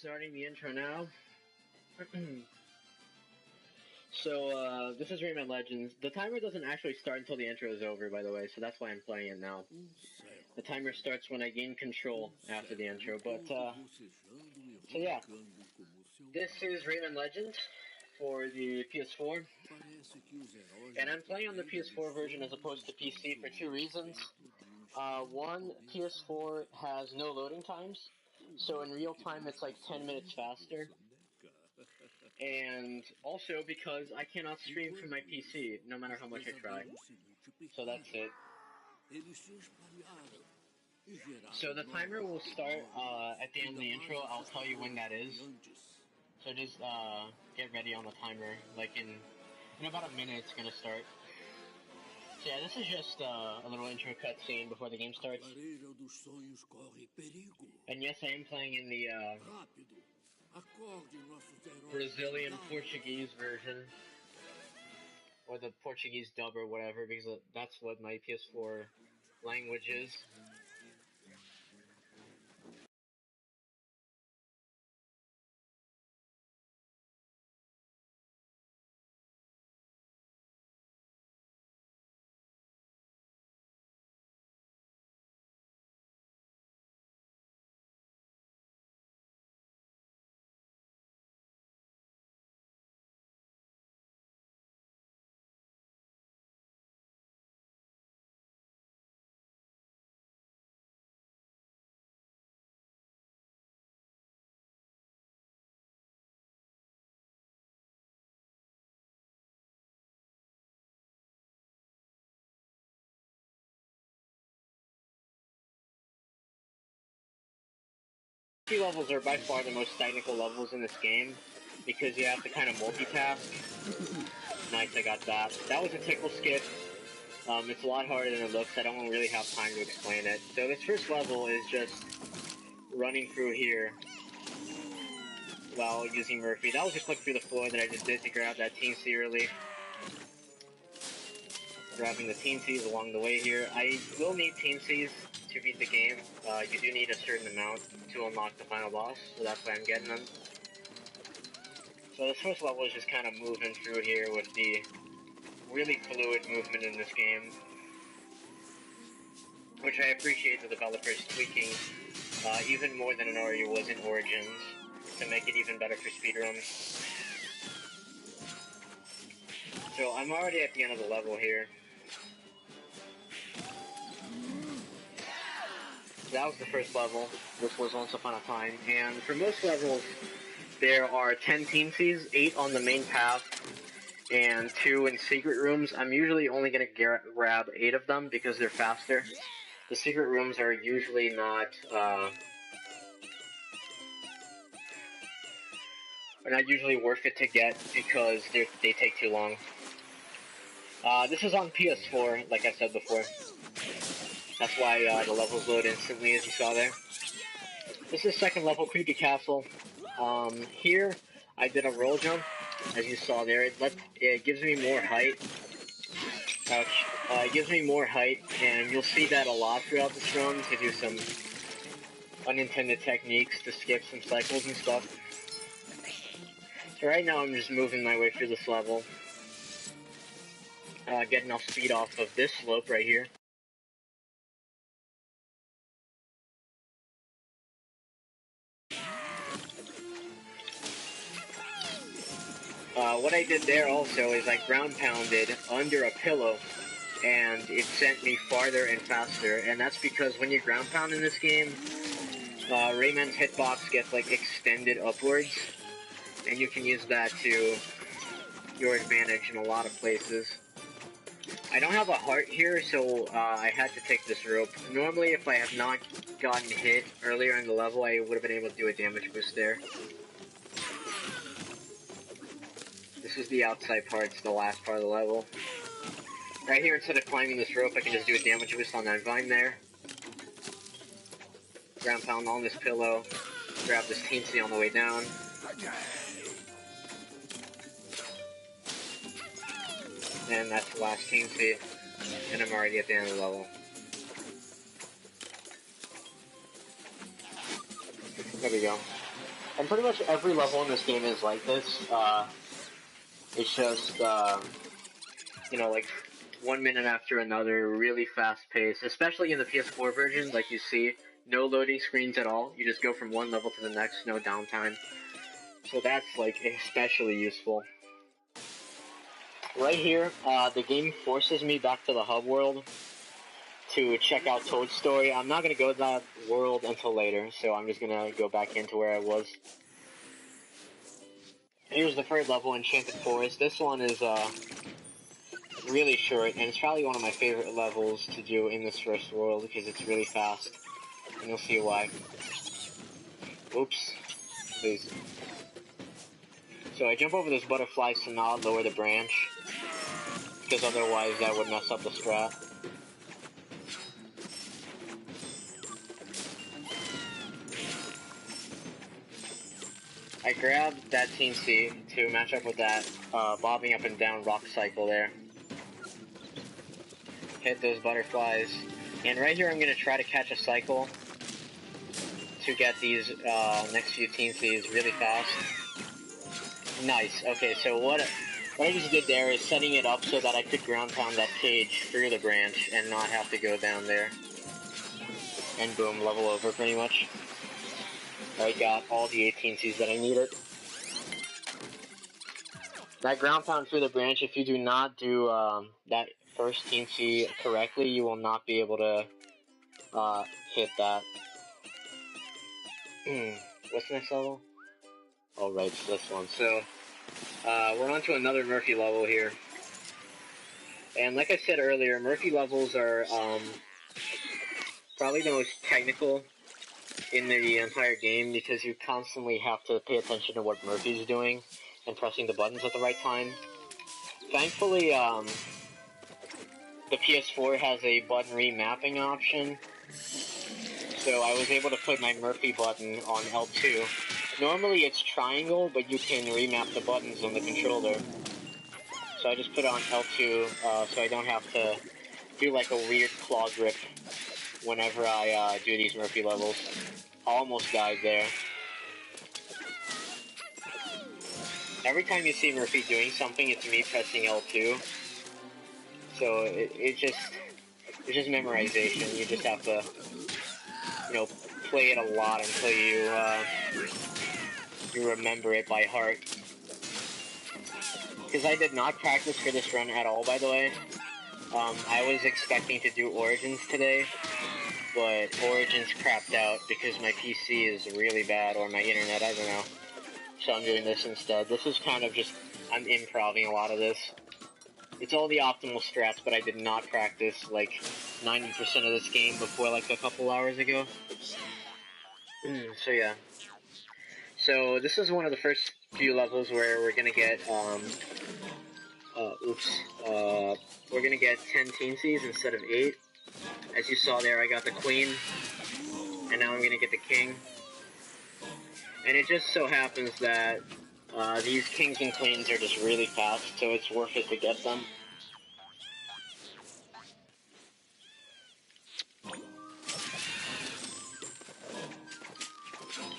Starting the intro now. So, this is Rayman Legends. The timer doesn't actually start until the intro is over, by the way, so that's why I'm playing it now. The timer starts when I gain control after the intro, but, so yeah. This is Rayman Legends for the PS4, and I'm playing on the PS4 version as opposed to PC for two reasons. One, PS4 has no loading times, so in real time it's like 10 minutes faster. And also because I cannot stream from my PC, no matter how much I try. So that's it. So the timer will start at the end of the intro. I'll tell you when that is. So just get ready on the timer. Like in about a minute it's going to start. So yeah, this is just a little intro cutscene before the game starts. And yes, I am playing in the Brazilian Portuguese version. Or the Portuguese dub or whatever, because that's what my PS4 language is. Levels are by far the most technical levels in this game, because you have to kind of multitask. Nice, I got that. That was a tickle skip. It's a lot harder than it looks. I don't really have time to explain it. So this first level is just running through here while using Murphy. That was a click through the floor that I just did to grab that teensy early. Grabbing the teensies along the way here. I will need teensies to beat the game. You do need a certain amount to unlock the final boss, so that's why I'm getting them. So this first level is just kind of moving through here with the really fluid movement in this game, which I appreciate the developers tweaking even more than it already was in Origins to make it even better for speedruns. So I'm already at the end of the level here. That was the first level. This was Once Upon a Time. And for most levels, there are 10 teensies, 8 on the main path, and 2 in secret rooms. I'm usually only going to grab 8 of them because they're faster. The secret rooms are usually not usually worth it to get because they take too long. This is on PS4, like I said before. That's why the levels load instantly, as you saw there. This is second level Creepy Castle. Here, I did a roll jump, as you saw there. It gives me more height. Ouch. It gives me more height, and you'll see that a lot throughout this run to do some unintended techniques to skip some cycles and stuff. So right now I'm just moving my way through this level. Getting off speed off of this slope right here. What I did there also is I ground pounded under a pillow, and it sent me farther and faster, and that's because when you ground pound in this game, Rayman's hitbox gets like extended upwards, and you can use that to your advantage in a lot of places. I don't have a heart here, so I had to take this rope. Normally, if I have not gotten hit earlier in the level, I would have been able to do a damage boost there. This is the outside part, it's the last part of the level. Right here, instead of climbing this rope, I can just do a damage boost on that vine there. Ground pound on this pillow. Grab this teensy on the way down. And that's the last teensy. And I'm already at the end of the level. There we go. And pretty much every level in this game is like this. It's just, you know, like 1 minute after another, really fast paced, especially in the PS4 version, like you see, no loading screens at all. You just go from one level to the next, no downtime. So that's like especially useful. Right here, the game forces me back to the hub world to check out Toad's story. I'm not going to go to that world until later, so I'm just going to go back into where I was. Here's the third level, Enchanted Forest. This one is really short, and it's probably one of my favorite levels to do in this first world because it's really fast, and you'll see why. Oops. Please. So I jump over this butterfly to not lower the branch, because otherwise that would mess up the strat. I grabbed that Teensy to match up with that bobbing up and down rock cycle there. Hit those butterflies. And right here I'm going to try to catch a cycle to get these next few Teensies really fast. Nice. Okay, so what I just did there is setting it up so that I could ground pound that cage through the branch and not have to go down there. And boom, level over pretty much. I got all the 18 Cs that I needed. That ground pound through the branch, if you do not do that first Teensy correctly, you will not be able to hit that. What's the next level? Oh, right, it's this one. So, we're on to another Murphy level here. And like I said earlier, Murphy levels are probably the most technical in the entire game because you constantly have to pay attention to what Murphy's doing and pressing the buttons at the right time. Thankfully, the PS4 has a button remapping option, so I was able to put my Murphy button on L2. Normally it's triangle, but you can remap the buttons on the controller. So I just put it on L2, so I don't have to do like a weird claw grip whenever I do these Murphy levels. I almost died there. Every time you see Murphy doing something, it's me pressing L2. So it's just memorization. You just have to, you know, play it a lot until you remember it by heart. Because I did not practice for this run at all, by the way. I was expecting to do Origins today, but Origins crapped out because my PC is really bad, or my internet, I don't know. So I'm doing this instead. This is kind of just, I'm improvising a lot of this. It's all the optimal strats, but I did not practice like 90% of this game before like a couple hours ago. So yeah. So this is one of the first few levels where we're gonna get, we're gonna get 10 Teensies instead of 8. As you saw there, I got the Queen, and now I'm gonna get the King. And it just so happens that these Kings and Queens are just really fast, so it's worth it to get them.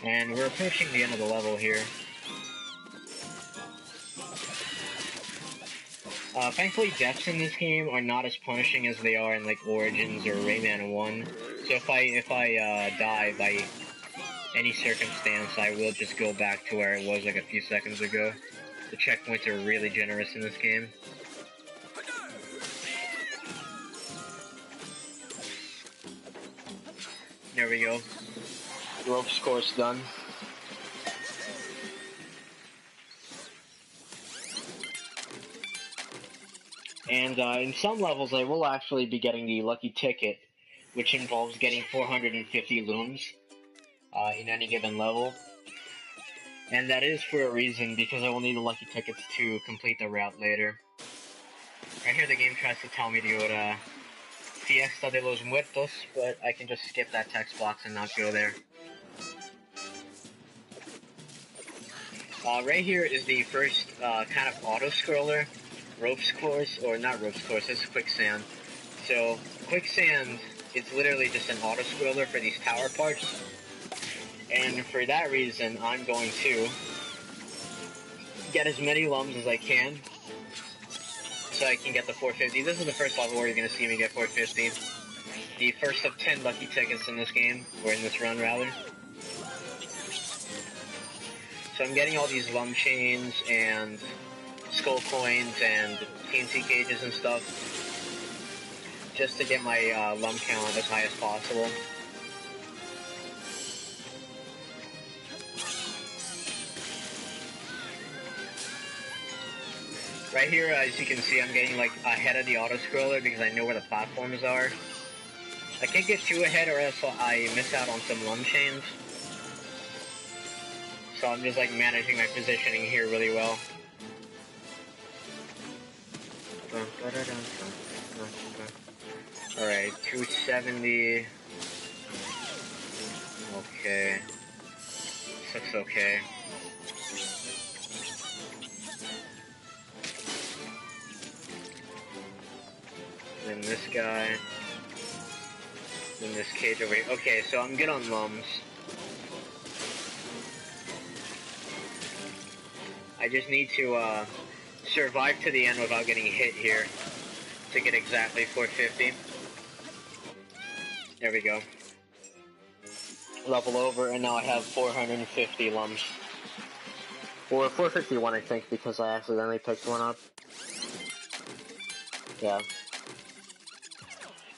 And we're approaching the end of the level here. Thankfully, deaths in this game are not as punishing as they are in like Origins or Rayman 1. So if I die by any circumstance, I will just go back to where it was like a few seconds ago. The checkpoints are really generous in this game. There we go. Ropes course done. And in some levels, I will actually be getting the lucky ticket, which involves getting 450 looms in any given level. And that is for a reason, because I will need the lucky tickets to complete the route later. Right here the game tries to tell me to go to Fiesta de los Muertos, but I can just skip that text box and not go there. Right here is the first kind of auto-scroller ropes course, or not ropes course, it's quicksand. So, quicksand is literally just an auto-scroller for these tower parts. And for that reason, I'm going to get as many lums as I can so I can get the 450. This is the first level where you're going to see me get 450. The first of 10 lucky tickets in this game, or in this run rather. So I'm getting all these lum chains and skull coins and TNT cages and stuff just to get my lum count as high as possible. Right here, as you can see, I'm getting like ahead of the auto-scroller because I know where the platforms are. I can't get too ahead or else I miss out on some lum chains. So I'm just like managing my positioning here really well. Alright, 270. Okay. This looks okay. Then this guy. Then this cage over here. Okay, so I'm good on lums. I just need to survive to the end without getting hit here to get exactly 450. There we go. Level over, and now I have 450 lums. Or 451, I think, because I accidentally picked one up. Yeah.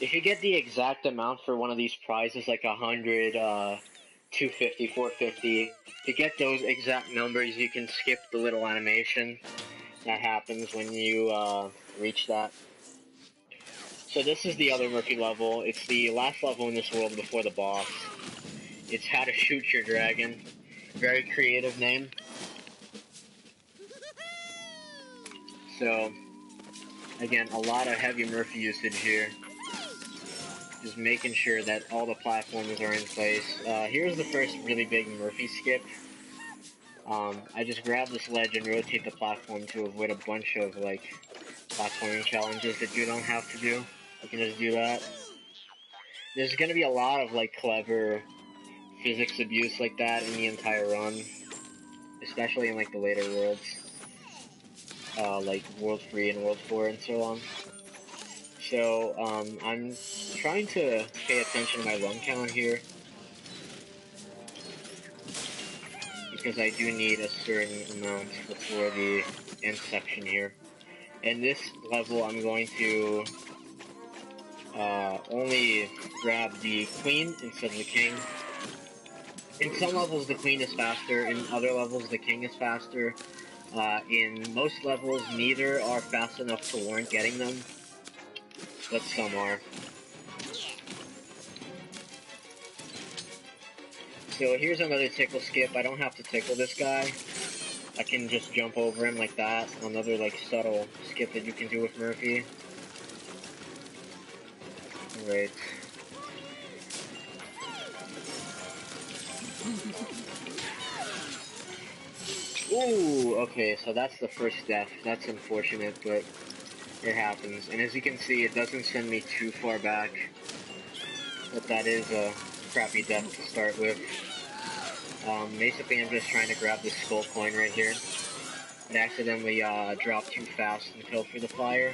If you get the exact amount for one of these prizes, like 100, 250, 450, to get those exact numbers, you can skip the little animation that happens when you reach that. So this is the other Murphy level. It's the last level in this world before the boss. It's how to shoot your dragon. Very creative name. So, again, a lot of heavy Murphy usage here. Just making sure that all the platforms are in place. Here's the first really big Murphy skip. I just grab this ledge and rotate the platform to avoid a bunch of, like, platforming challenges that you don't have to do. You can just do that. There's gonna be a lot of, like, clever physics abuse like that in the entire run. Especially in, like, the later worlds. Like World 3 and World 4 and so on. So, I'm trying to pay attention to my lum count here. Because I do need a certain amount before the end section here. In this level, I'm going to only grab the queen instead of the king. In some levels, the queen is faster. In other levels, the king is faster. In most levels, neither are fast enough to warrant getting them. But some are. So here's another tickle skip. I don't have to tickle this guy. I can just jump over him like that. Another like subtle skip that you can do with Murphy. Alright. Ooh, okay, so that's the first death. That's unfortunate, but it happens. And as you can see, it doesn't send me too far back. But that is a crappy death to start with. Basically I'm just trying to grab this skull coin right here. It accidentally dropped too fast and fell through the fire.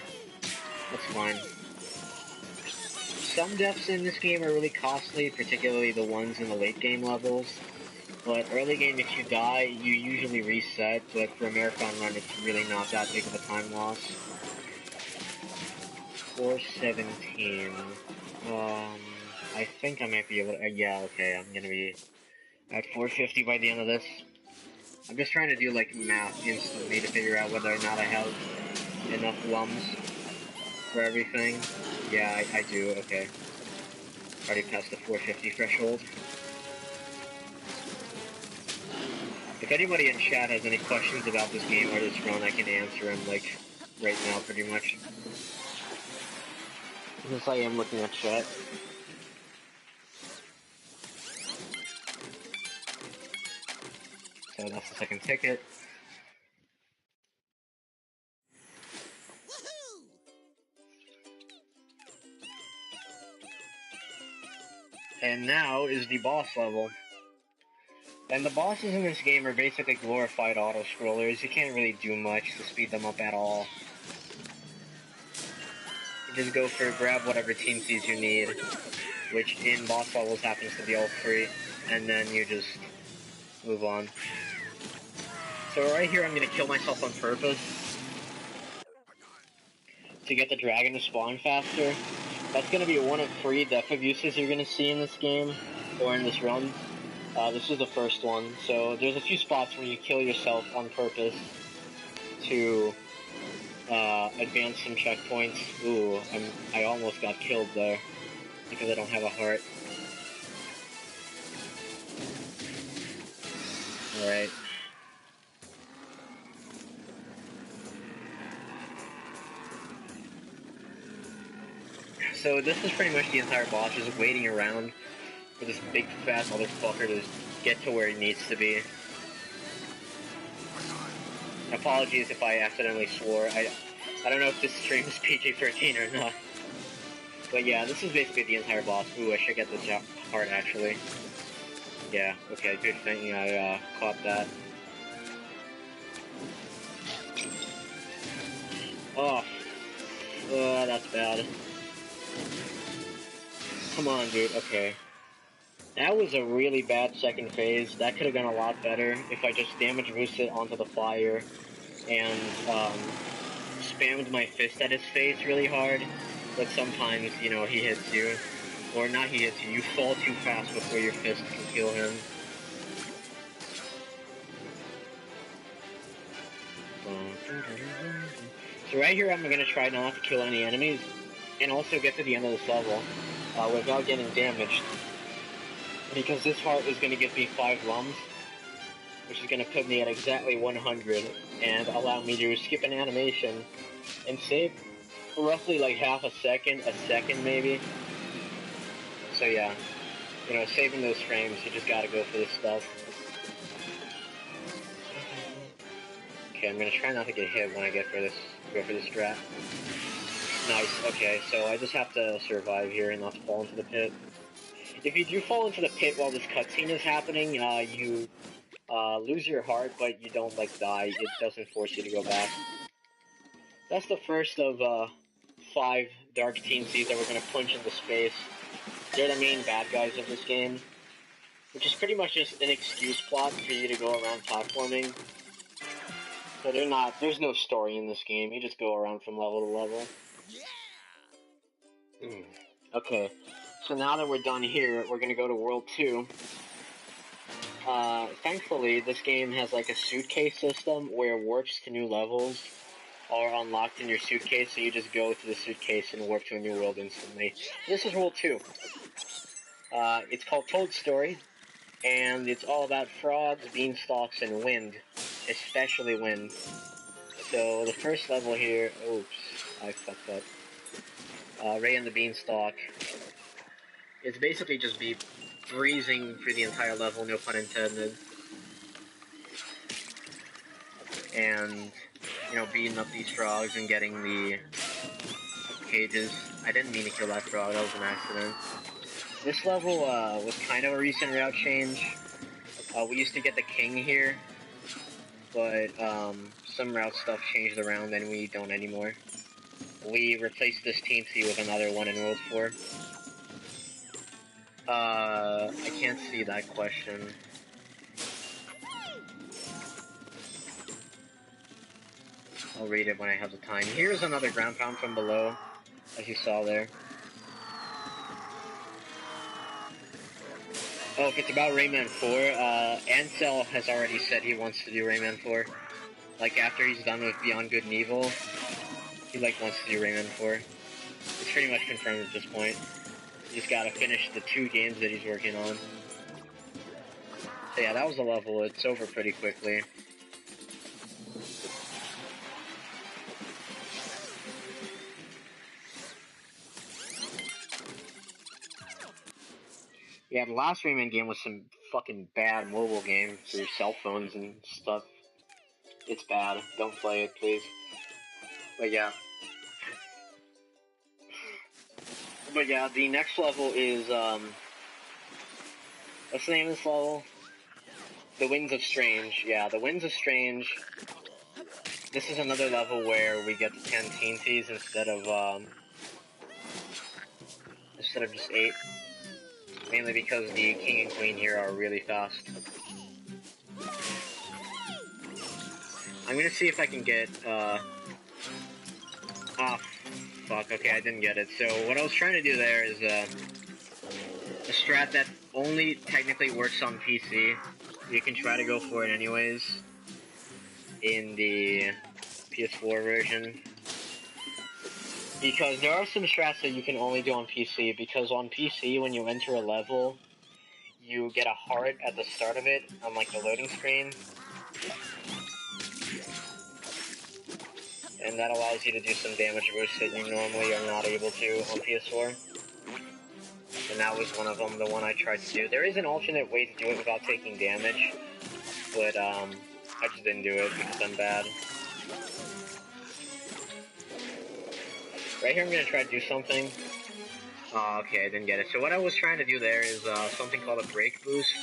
That's fine. Some deaths in this game are really costly, particularly the ones in the late game levels. But early game, if you die, you usually reset, but for a marathon run, it's really not that big of a time loss. 417. I think I might be able to, yeah, okay, I'm gonna be at 450 by the end of this. I'm just trying to do, like, math instantly to figure out whether or not I have enough lums for everything. Yeah, I do, okay. Already passed the 450 threshold. If anybody in chat has any questions about this game or this run, I can answer them, like, right now, pretty much. Since I am looking at chat. So that's the second ticket. And now is the boss level. And the bosses in this game are basically glorified auto-scrollers. You can't really do much to speed them up at all. You just go for grab whatever teamsies you need, which in boss levels happens to be all free, and then you just move on. So right here I'm gonna kill myself on purpose to get the dragon to spawn faster. That's gonna be one of 3 death abuses you're gonna see in this game, or in this run. This is the first one, so there's a few spots where you kill yourself on purpose to advance some checkpoints. Ooh, I almost got killed there because I don't have a heart. Alright. So this is pretty much the entire boss, just waiting around for this big fat motherfucker to get to where he needs to be. Apologies if I accidentally swore. I don't know if this stream is PG-13 or not. But yeah, this is basically the entire boss. Ooh, I should get this heart actually. Yeah, okay, good thing I caught that. Oh, that's bad. Come on, dude, okay. That was a really bad second phase. That could have gone a lot better if I just damage boosted onto the fire and spammed my fist at his face really hard. But sometimes, you know, he hits you. Or not he hits you, you fall too fast before your fist can kill him. So right here I'm going to try not to kill any enemies, and also get to the end of this level without getting damaged. Because this heart is going to give me 5 lumps, which is going to put me at exactly 100, and allow me to skip an animation, and save roughly like half a second maybe. So yeah, you know, saving those frames, you just gotta go for this stuff. Okay, I'm gonna try not to get hit when I go for this strat. Nice, okay, so I just have to survive here and not fall into the pit. If you do fall into the pit while this cutscene is happening, you lose your heart, but you don't, like, die. It doesn't force you to go back. That's the first of 5 Dark Teensies that we're gonna punch into space. They're the main bad guys of this game, which is pretty much just an excuse plot for you to go around platforming. So there's no story in this game, you just go around from level to level. Okay, so now that we're done here, we're gonna go to World 2. Thankfully, this game has like a suitcase system where warps to new levels are unlocked in your suitcase, so you just go to the suitcase and warp to a new world instantly. This is World 2. It's called Toad Story, and it's all about frogs, beanstalks, and wind, especially wind. So the first level here, oops, I fucked up. Ray and the Beanstalk. It's basically just be breezing through the entire level, no pun intended. And, you know, beating up these frogs and getting the cages. I didn't mean to kill that frog, that was an accident. This level was kind of a recent route change. We used to get the king here, but some route stuff changed around and we don't anymore. We replaced this Teensy with another one in World 4. I can't see that question. I'll read it when I have the time. Here's another ground pound from below, as you saw there. Oh, if it's about Rayman 4, Ansel has already said he wants to do Rayman 4. Like, after he's done with Beyond Good and Evil, he, like, wants to do Rayman 4. It's pretty much confirmed at this point. He just gotta finish the 2 games that he's working on. So yeah, that was a level. It's over pretty quickly. Yeah, the last Rayman game was some fucking bad mobile game for your cell phones and stuff. It's bad. Don't play it, please. But yeah. But yeah, the next level is, what's the name of this level? The Winds of Strange. Yeah, the Winds of Strange. This is another level where we get to 10 teensies instead of just 8. Mainly because the King and Queen here are really fast. I'm gonna see if I can get, ah, fuck, okay, I didn't get it. So, what I was trying to do there is, a strat that only technically works on PC. You can try to go for it anyways, in the PS4 version. Because there are some strats that you can only do on PC, because on PC, when you enter a level, you get a heart at the start of it, on like the loading screen. And that allows you to do some damage boosts that you normally are not able to on PS4. And that was one of them, the one I tried to do. There is an alternate way to do it without taking damage, but I just didn't do it because I'm bad. Right here I'm going to try to do something. Oh, okay, I didn't get it. So what I was trying to do there is something called a break boost.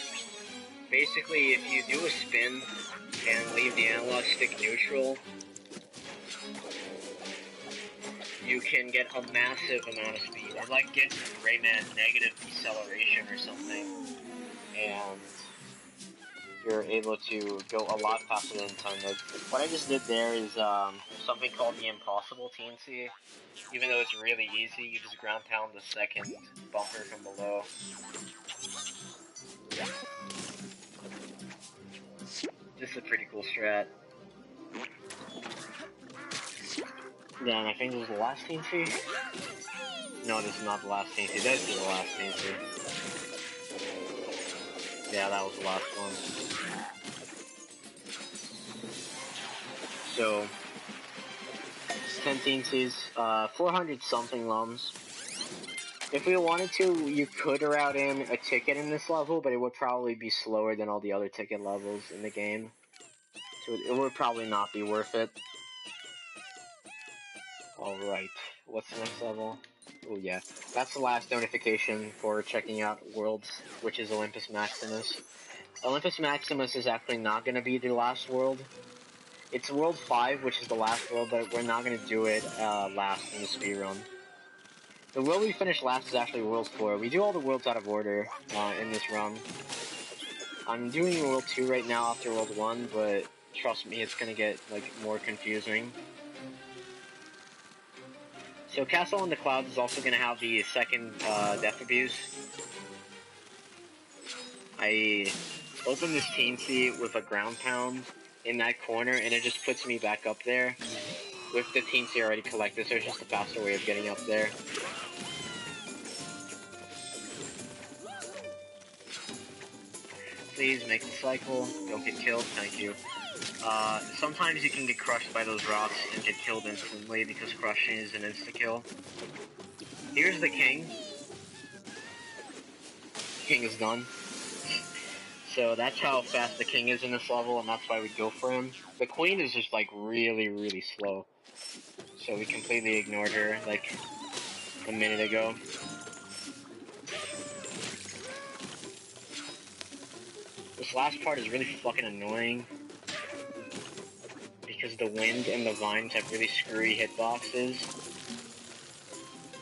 Basically, if you do a spin and leave the analog stick neutral, you can get a massive amount of speed. Or like get Rayman negative deceleration or something. And you're able to go a lot faster than intended. What I just did there is something called the impossible teensy. Even though it's really easy, you just ground pound the second bumper from below. This is a pretty cool strat. Then I think this is the last teensy. No, this is not the last teensy. This is the last teensy. Yeah, that was the last one. So, 10 teensies, 400 something lums. If we wanted to, you could route in a ticket in this level, but it would probably be slower than all the other ticket levels in the game. So it would probably not be worth it. Alright, what's the next level? Oh yeah, that's the last notification for checking out Worlds, which is Olympus Maximus. Olympus Maximus is actually not going to be the last world. It's World 5, which is the last world, but we're not going to do it last in the speedrun. The world we finished last is actually World 4. We do all the worlds out of order in this run. I'm doing World 2 right now after World 1, but trust me, it's going to get like more confusing. So Castle on the Clouds is also going to have the second Death Abuse. I opened this teensy with a ground pound in that corner, and it just puts me back up there. With the teensy already collected, so it's just a faster way of getting up there. Please make the cycle, don't get killed, thank you. Sometimes you can get crushed by those rocks and get killed instantly because crushing is an insta-kill. Here's the king. King is done. So that's how fast the king is in this level, and that's why we go for him. The queen is just like really, really slow. So we completely ignored her like a minute ago. This last part is really fucking annoying. Because the wind and the vines have really screwy hitboxes.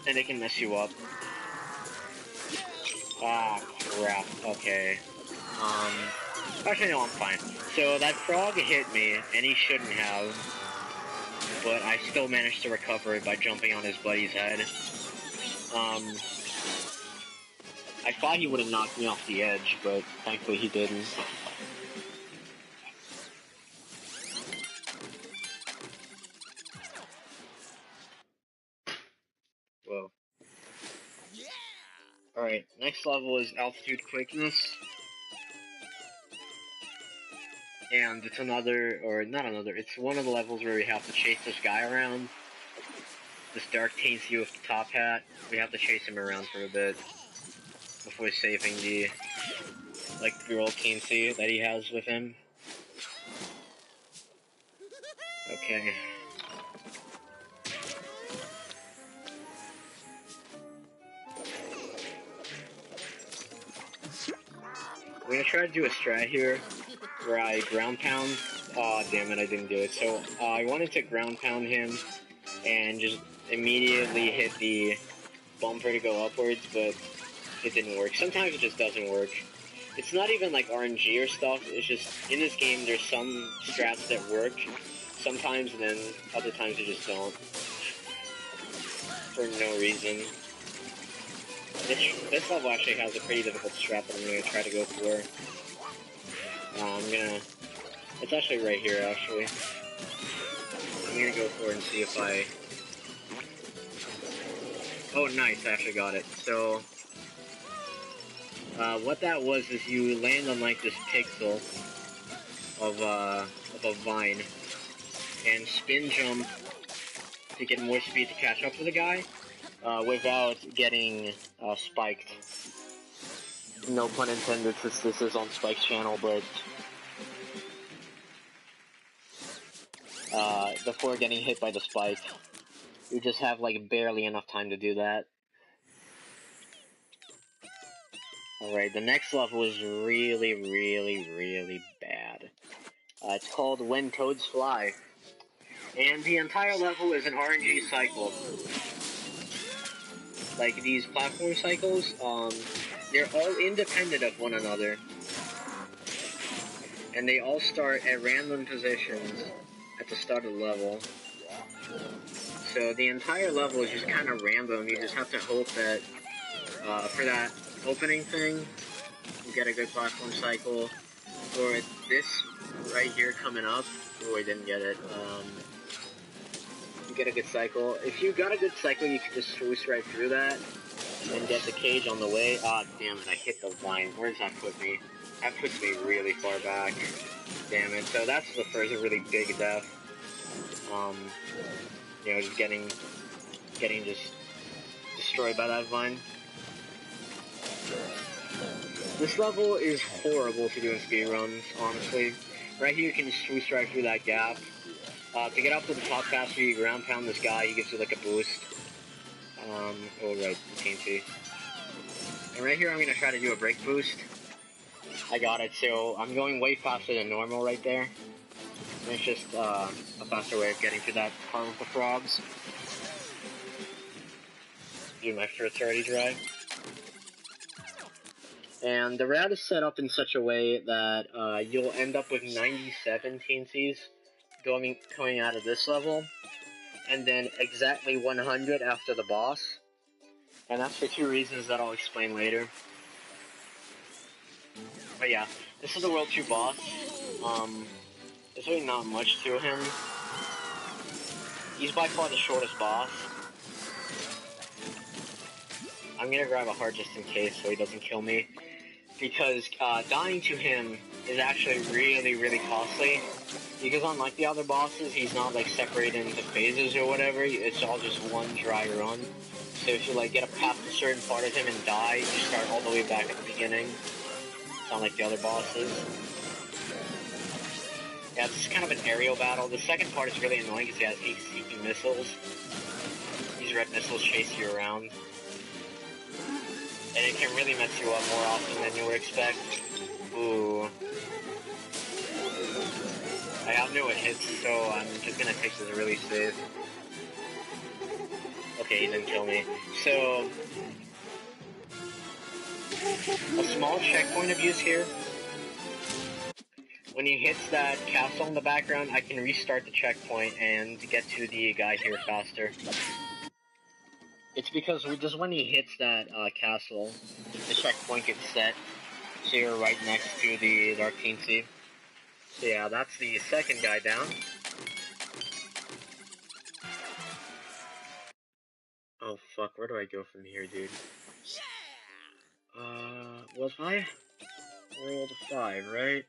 And they can mess you up. Ah, crap. Okay. Actually, no, I'm fine. So, that frog hit me, and he shouldn't have. But I still managed to recover it by jumping on his buddy's head. I thought he would have knocked me off the edge, but thankfully he didn't. Whoa. Alright, next level is Altitude Quickness. And it's another, or not another, it's one of the levels where we have to chase this guy around. This dark teensy with the top hat. We have to chase him around for a bit before saving the, like, girl teensy that he has with him. Okay. I'm gonna try to do a strat here where I ground pound. Aw, damn it, I didn't do it. So, I wanted to ground pound him and just immediately hit the bumper to go upwards, but it didn't work. Sometimes it just doesn't work. It's not even like RNG or stuff, it's just, in this game, there's some strats that work sometimes, and then other times they just don't. For no reason. This level actually has a pretty difficult strat that I'm gonna try to go for. It's actually right here, actually. I'm gonna go for it and see if I... Oh, nice, I actually got it. So, what that was is you land on, like, this pixel of a vine, and spin jump to get more speed to catch up to the guy, without getting, spiked. No pun intended, since this is on Spike's channel, but... before getting hit by the spike. You just have, like, barely enough time to do that. Alright, the next level is really, really, really bad. It's called When Toads Fly. And the entire level is an RNG cycle. Like, these platform cycles, they're all independent of one another. And they all start at random positions at the start of the level. So the entire level is just kind of random. You just have to hope that, for that opening thing, you get a good platform cycle. For this right here coming up, oh, I didn't get it. You get a good cycle. If you got a good cycle, you can just swoosh right through that and get the cage on the way. Ah, damn it, I hit the line. Where does that put me? That puts me really far back. Damn it. So that's the first really big death. You know, just getting just destroyed by that vine. This level is horrible to do in speedruns, honestly. Right here, you can just swoosh right through that gap. To get up to the top faster, you ground pound this guy, he gives you like a boost. Oh right, TNT. And right here, I'm gonna try to do a break boost. I got it, so I'm going way faster than normal right there. And it's just a faster way of getting to that part with the frogs. Do my first already drive. And the route is set up in such a way that you'll end up with 97 TNCs coming out of this level, and then exactly 100 after the boss. And that's for two reasons that I'll explain later. But yeah, this is the World 2 boss. There's really not much to him. He's by far the shortest boss. I'm gonna grab a heart just in case so he doesn't kill me. Because dying to him is actually really, really costly. Because unlike the other bosses, he's not like separated into phases or whatever. It's all just one dry run. So if you like get past a certain part of him and die, you start all the way back at the beginning. It's not like the other bosses. Yeah, this is kind of an aerial battle. The second part is really annoying because he has heat-seeking missiles. These red missiles chase you around. And it can really mess you up more often than you would expect. Ooh. I have no hits, so I'm just gonna take this really safe. Okay, he didn't kill me. So, a small checkpoint of use here. When he hits that castle in the background, I can restart the checkpoint and get to the guy here faster. It's because just when he hits that castle, the checkpoint gets set, so you're right next to the Dark TNT. So yeah, that's the second guy down. Oh fuck, where do I go from here, dude? Was I World 5, right?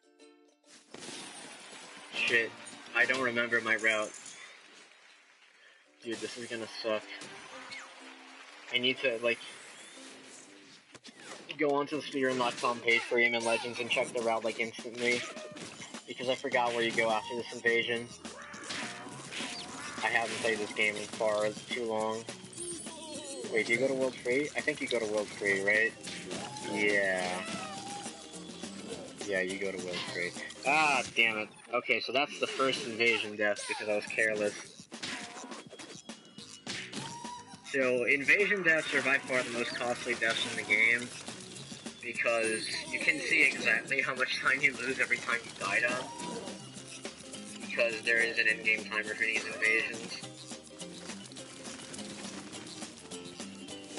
Shit, I don't remember my route. Dude, this is gonna suck. I need to, like, go onto the speedrun.com page for Rayman Legends and check the route, like, instantly. Because I forgot where you go after this invasion. I haven't played this game in far as too long. Wait, do you go to World 3? I think you go to World 3, right? Yeah. Yeah, you go to World Free. Ah, damn it. Okay, so that's the first invasion death because I was careless. So, invasion deaths are by far the most costly deaths in the game because you can see exactly how much time you lose every time you die to them because there is an in-game timer for these invasions.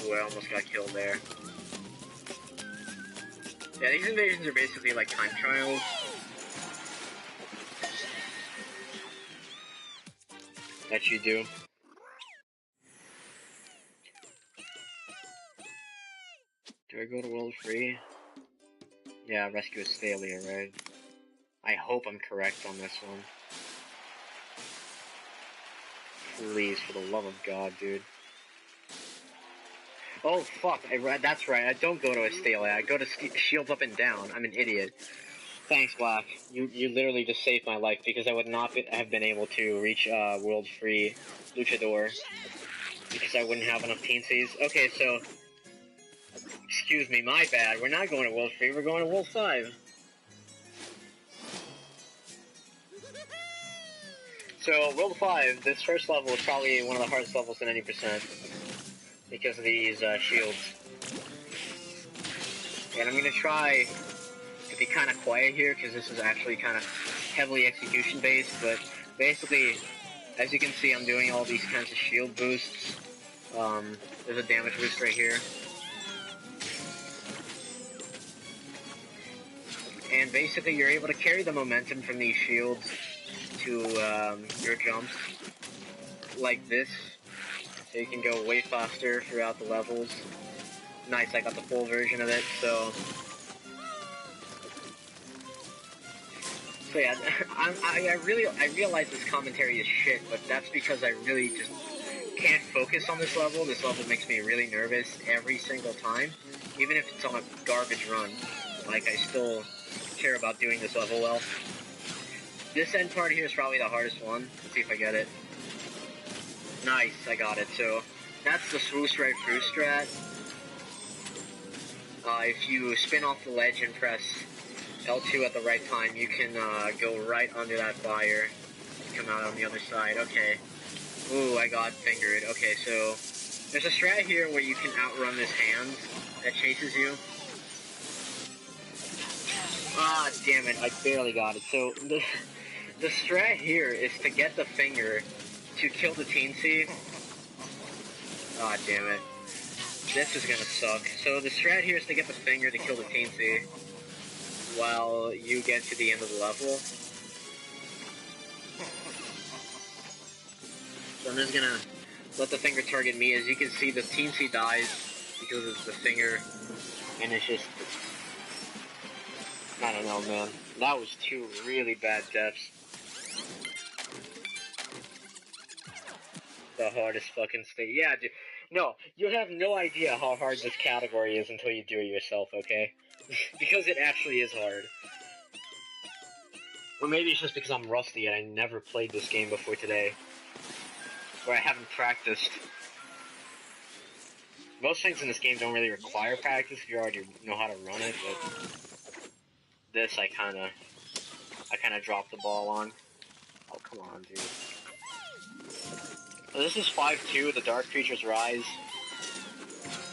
Ooh, I almost got killed there. Yeah, these invasions are basically like time trials. That you do. Do I go to World Free? Yeah, rescue a Thalia, right? I hope I'm correct on this one. Please, for the love of God, dude. Oh, fuck, that's right, I don't go to a Thalia, I go to shields up and down. I'm an idiot. Thanks, Black. You literally just saved my life because I would not have been able to reach World Free Luchador because I wouldn't have enough teensies. Okay, so excuse me, my bad. We're not going to World Free, we're going to World 5. So, World 5, this first level is probably one of the hardest levels in any percent because of these shields. And I'm going to try to be kind of quiet here because this is actually kind of heavily execution based, but basically, as you can see, I'm doing all these kinds of shield boosts. There's a damage boost right here. And basically, you're able to carry the momentum from these shields to your jumps like this, so you can go way faster throughout the levels. Nice, I got the full version of it, so yeah, I realize this commentary is shit, but that's because I really just can't focus on this level. This level makes me really nervous every single time, even if it's on a garbage run. Like, I still care about doing this level well. This end part here is probably the hardest one. Let's see if I get it. Nice, I got it. So, that's the swoosh right through strat. If you spin off the ledge and press L2 at the right time, you can go right under that fire and come out on the other side. Okay. Ooh, I got fingered. Okay, so there's a strat here where you can outrun this hand that chases you. Ah, damn it, I barely got it. So the strat here is to get the finger to kill the teensy. Ah, damn it. This is gonna suck. So the strat here is to get the finger to kill the teensy while you get to the end of the level. So I'm just gonna let the finger target me. As you can see, the teensy dies because of the finger, and it's just, I don't know, man. That was two really bad deaths. The hardest fucking state. Yeah, dude. No, you have no idea how hard this category is until you do it yourself, okay? Because it actually is hard. Or maybe it's just because I'm rusty and I never played this game before today. Or I haven't practiced. Most things in this game don't really require practice if you already know how to run it, but this I kinda dropped the ball on. Oh, come on, dude. So this is 5-2, the Dark Creatures Rise.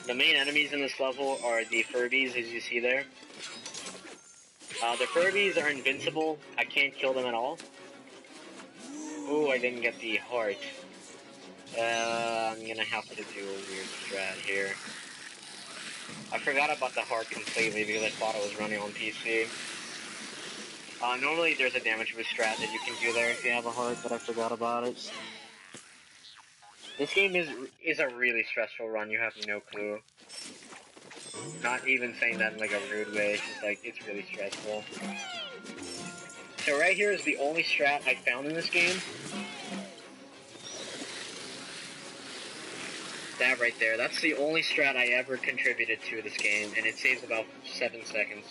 The main enemies in this level are the Furbies, as you see there. The Furbies are invincible. I can't kill them at all. Ooh, I didn't get the heart. I'm gonna have to do a weird strat here. I forgot about the heart completely because I thought it was running on PC. Normally there's a damage boost strat that you can do there if you have a heart, but I forgot about it. This game is a really stressful run, you have no clue. Not even saying that in like a rude way, it's just like, it's really stressful. So right here is the only strat I found in this game. That right there, that's the only strat I ever contributed to this game, and it saves about 7 seconds.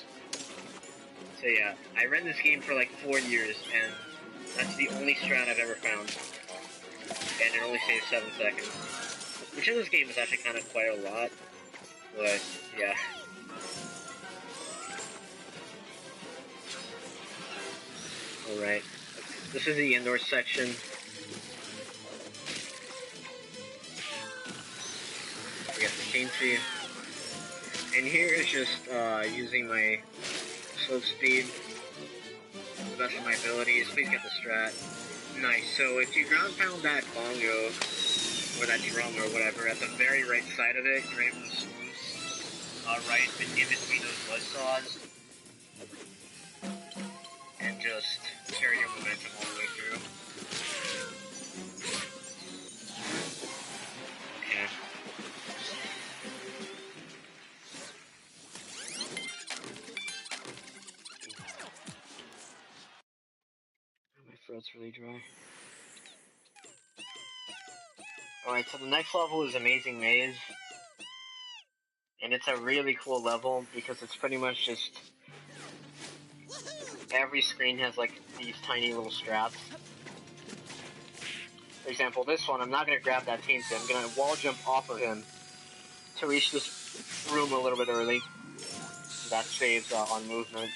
So yeah, I ran this game for like 4 years, and that's the only strat I've ever found. And it only saves 7 seconds. Which in this game is actually kind of quite a lot, but yeah. Alright. This is the indoor section. We got the Teensy. And here is just using my slow speed to the best of my abilities. Please get the strat. Nice. So if you ground pound that bongo, or that drum or whatever, at the very right side of it, you're able to swoop right in between those buzzsaws and just carry your momentum all the way through. Okay. My throat's really dry. Alright, so the next level is Amazing Maze. And it's a really cool level because it's pretty much just every screen has like these tiny little straps. For example, this one, I'm not going to grab that Teensy. I'm going to wall jump off of him to reach this room a little bit early. That saves on movement.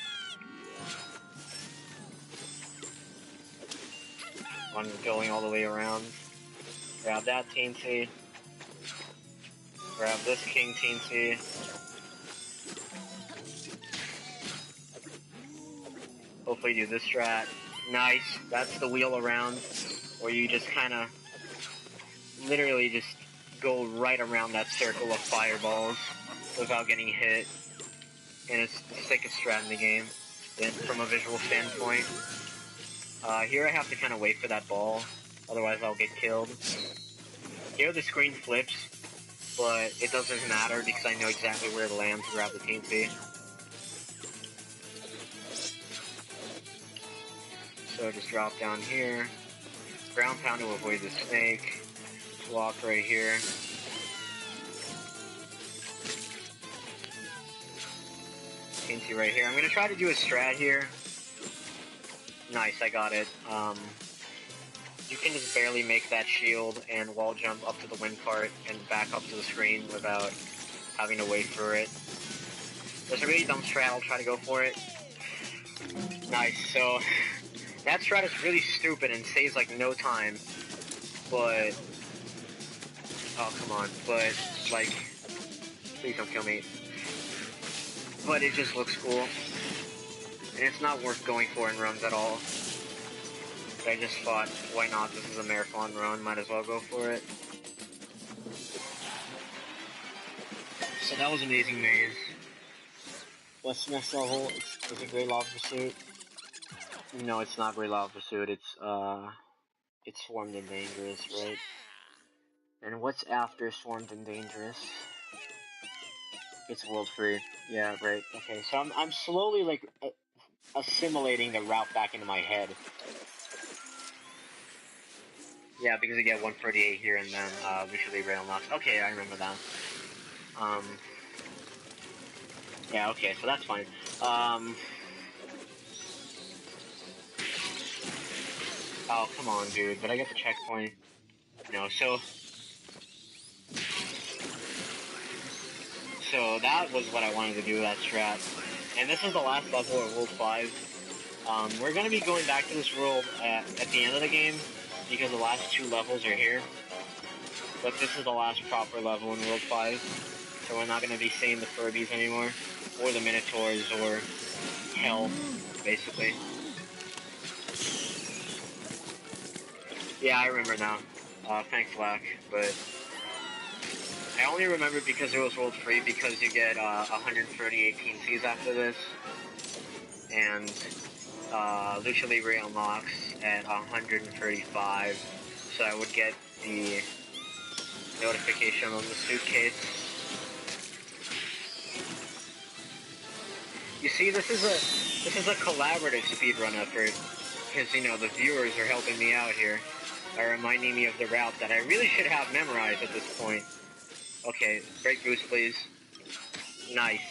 On going all the way around. Grab that Teensy. Grab this King Teensy. Hopefully do this strat. Nice. That's the wheel around where you just kind of literally just go right around that circle of fireballs without getting hit. And it's the sickest strat in the game from a visual standpoint. Here I have to kind of wait for that ball, otherwise I'll get killed. Here the screen flips, but it doesn't matter because I know exactly where to land to grab the Teensy. So just drop down here, ground pound to avoid the snake, walk right here. Teensy right here. I'm going to try to do a strat here. Nice, I got it. You can just barely make that shield and wall jump up to the wind cart and back up to the screen without having to wait for it. There's a really dumb strat, I'll try to go for it. Nice, so that strat is really stupid and saves like no time, but oh come on, but like, please don't kill me. But it just looks cool, and it's not worth going for in runs at all. But I just thought, why not? This is a marathon run, might as well go for it. So that was Amazing Maze. What's the next level? Is it Great Lava Pursuit? No, it's not Great Lava Pursuit, it's Swarmed and Dangerous, right? And what's after Swarmed and Dangerous? It's World Free. Yeah, right. Okay, so I'm slowly, like, assimilating the route back into my head. Yeah, because you get 138 here and then, visually rail knocks. Okay, I remember that. Yeah, okay, so that's fine. Oh, come on, dude. Did I get the checkpoint? No, so that was what I wanted to do with that strat. And this is the last level of World 5. We're going to be going back to this world at the end of the game, because the last two levels are here. But this is the last proper level in World 5, so we're not going to be seeing the Furbies anymore, or the Minotaurs, or Hell, basically. Yeah, I remember now. Thanks, Lack, but I only remember because it was World Free, because you get 138 Teensies after this, and Lucha Libre unlocks at 135, so I would get the notification on the suitcase. You see, this is a collaborative speedrun effort, because, you know, the viewers are helping me out here by reminding me of the route that I really should have memorized at this point. Okay, break boost, please. Nice.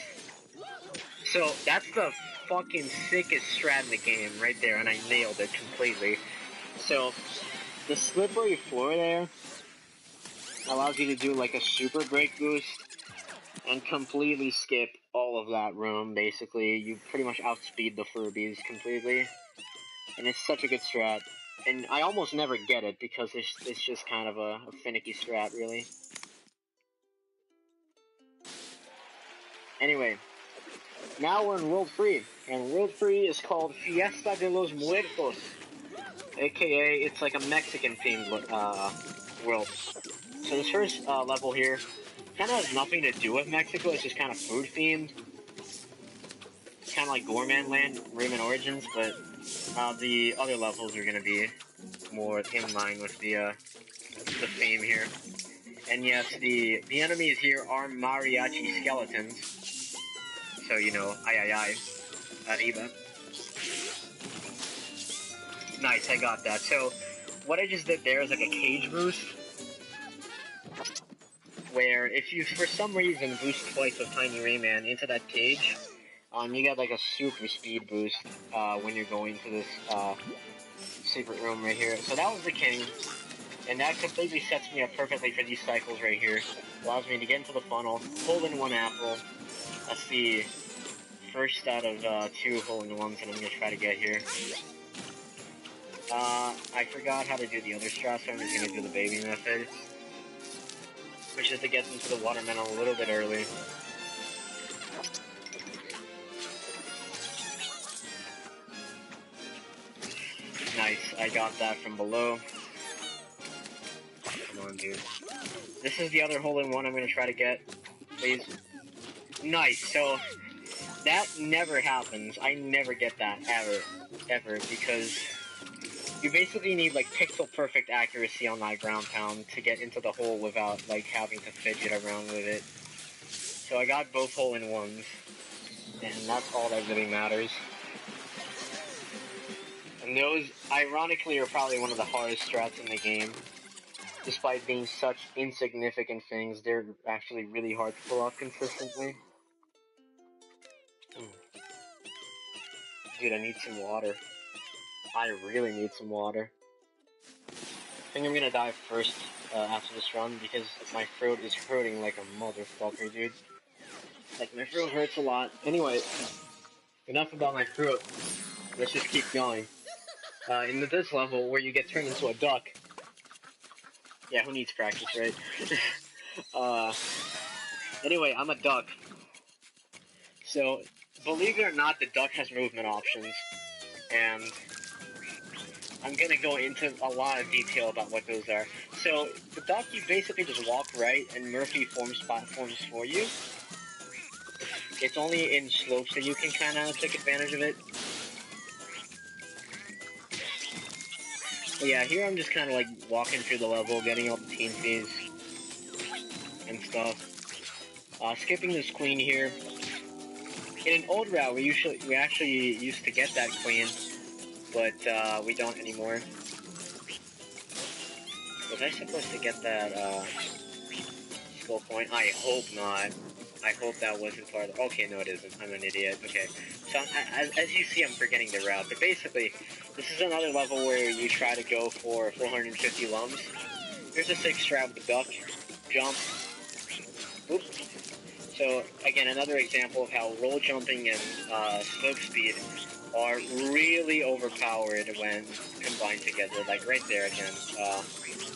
So, that's the fucking sickest strat in the game right there, and I nailed it completely. So, the slippery floor there allows you to do like a super break boost and completely skip all of that room, basically. You pretty much outspeed the Furbies completely. And it's such a good strat. And I almost never get it because it's just kind of a finicky strat, really. Anyway, now we're in World 3. And World 3 is called Fiesta de los Muertos. AKA, it's like a Mexican-themed world. So this first level here kind of has nothing to do with Mexico, it's just kind of food-themed. It's kind of like Gourmet Land, Rayman Origins, but the other levels are going to be more in line with the theme here. And yes, the enemies here are mariachi skeletons. So, you know, ay, arriba. Nice, I got that. So, what I just did there is like a cage boost. Where if you, for some reason, boost twice with Tiny Rayman into that cage, you get like a super speed boost when you're going to this secret room right here. So that was the king. And that completely sets me up perfectly for these cycles right here. Allows me to get into the funnel, hole-in-one apple. That's the first out of 2 hole-in-ones that I'm going to try to get here. I forgot how to do the other strat, so I'm just going to do the baby method. Which is to get into the watermelon a little bit early. Nice, I got that from below. Come on, dude. This is the other hole-in-one I'm going to try to get. Please. Nice, so that never happens. I never get that, ever, because you basically need, like, pixel-perfect accuracy on my ground pound to get into the hole without, like, having to fidget around with it. So I got both hole-in-ones, and that's all that really matters. And those, ironically, are probably one of the hardest strats in the game. Despite being such insignificant things, they're actually really hard to pull off consistently. Dude, I need some water. I really need some water. I think I'm gonna die first after this run because my throat is hurting like a motherfucker, dude. Like, my throat hurts a lot. Anyway, enough about my throat. Let's just keep going. In this level, where you get turned into a duck. Yeah, who needs practice, right? Anyway, I'm a duck. So, believe it or not, the duck has movement options. And I'm gonna go into a lot of detail about what those are. So, the duck, you basically just walk right, and Murphy forms platforms for you. It's only in slopes that you can kind of take advantage of it. But yeah, here I'm just kind of like walking through the level, getting all the team fees and stuff. Skipping this queen here. In an old route, we actually used to get that queen, but we don't anymore. Was I supposed to get that skill point? I hope not. I hope that wasn't part of the... Okay, no it isn't. I'm an idiot. Okay. So, as you see, I'm forgetting the route. But basically, this is another level where you try to go for 450 lums. Here's a 6 strat with the duck. Jump. Oops. So, again, another example of how roll jumping and slope speed are really overpowered when combined together. Like, right there again.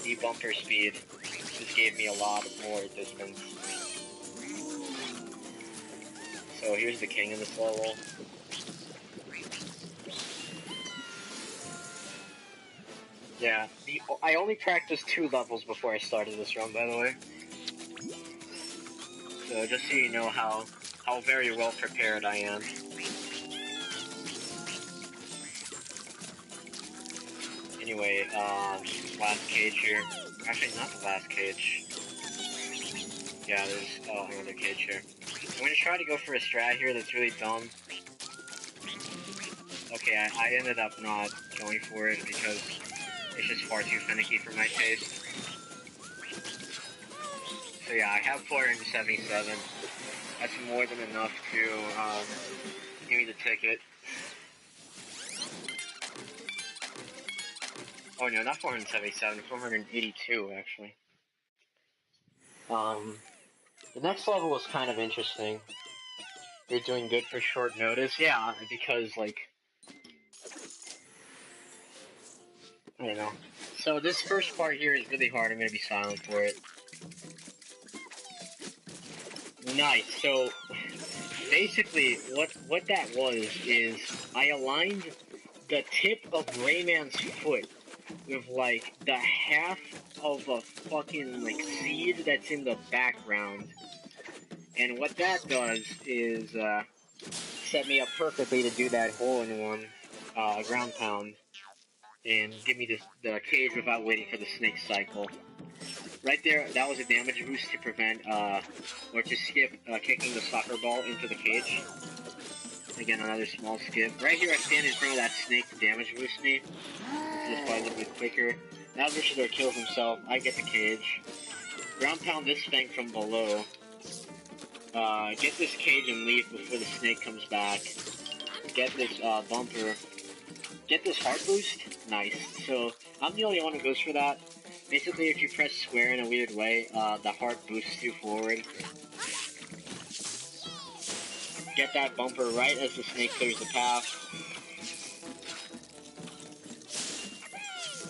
The bumper speed just gave me a lot more distance. So here's the king of this level. Yeah, I only practiced 2 levels before I started this run, by the way. So just so you know how very well prepared I am. Anyway, last cage here. Actually, not the last cage. Yeah, there's another cage here. I'm gonna try to go for a strat here that's really dumb. Okay, I ended up not going for it because it's just far too finicky for my taste. So yeah, I have 477. That's more than enough to give me the ticket. Oh no, not 477, 482 actually. The next level was kind of interesting. You're doing good for short notice. Yeah, because like I don't know. So this first part here is really hard. I'm gonna be silent for it. Nice. So basically, what that was is I aligned the tip of Rayman's foot with like the half of a fucking like seed that's in the background, and what that does is set me up perfectly to do that hole-in-one ground pound and give me the cage without waiting for the snake cycle. Right there, that was a damage boost to prevent or to skip kicking the soccer ball into the cage. Again, another small skip. Right here, I stand in front of that snake to damage boost me. This is probably a little bit quicker. Now Luchador kills himself. I get the cage. Ground pound this thing from below. Get this cage and leave before the snake comes back. Get this bumper. Get this heart boost. Nice. So I'm the only one who goes for that. Basically, if you press square in a weird way, the heart boosts you forward. Get that bumper right as the snake clears the path.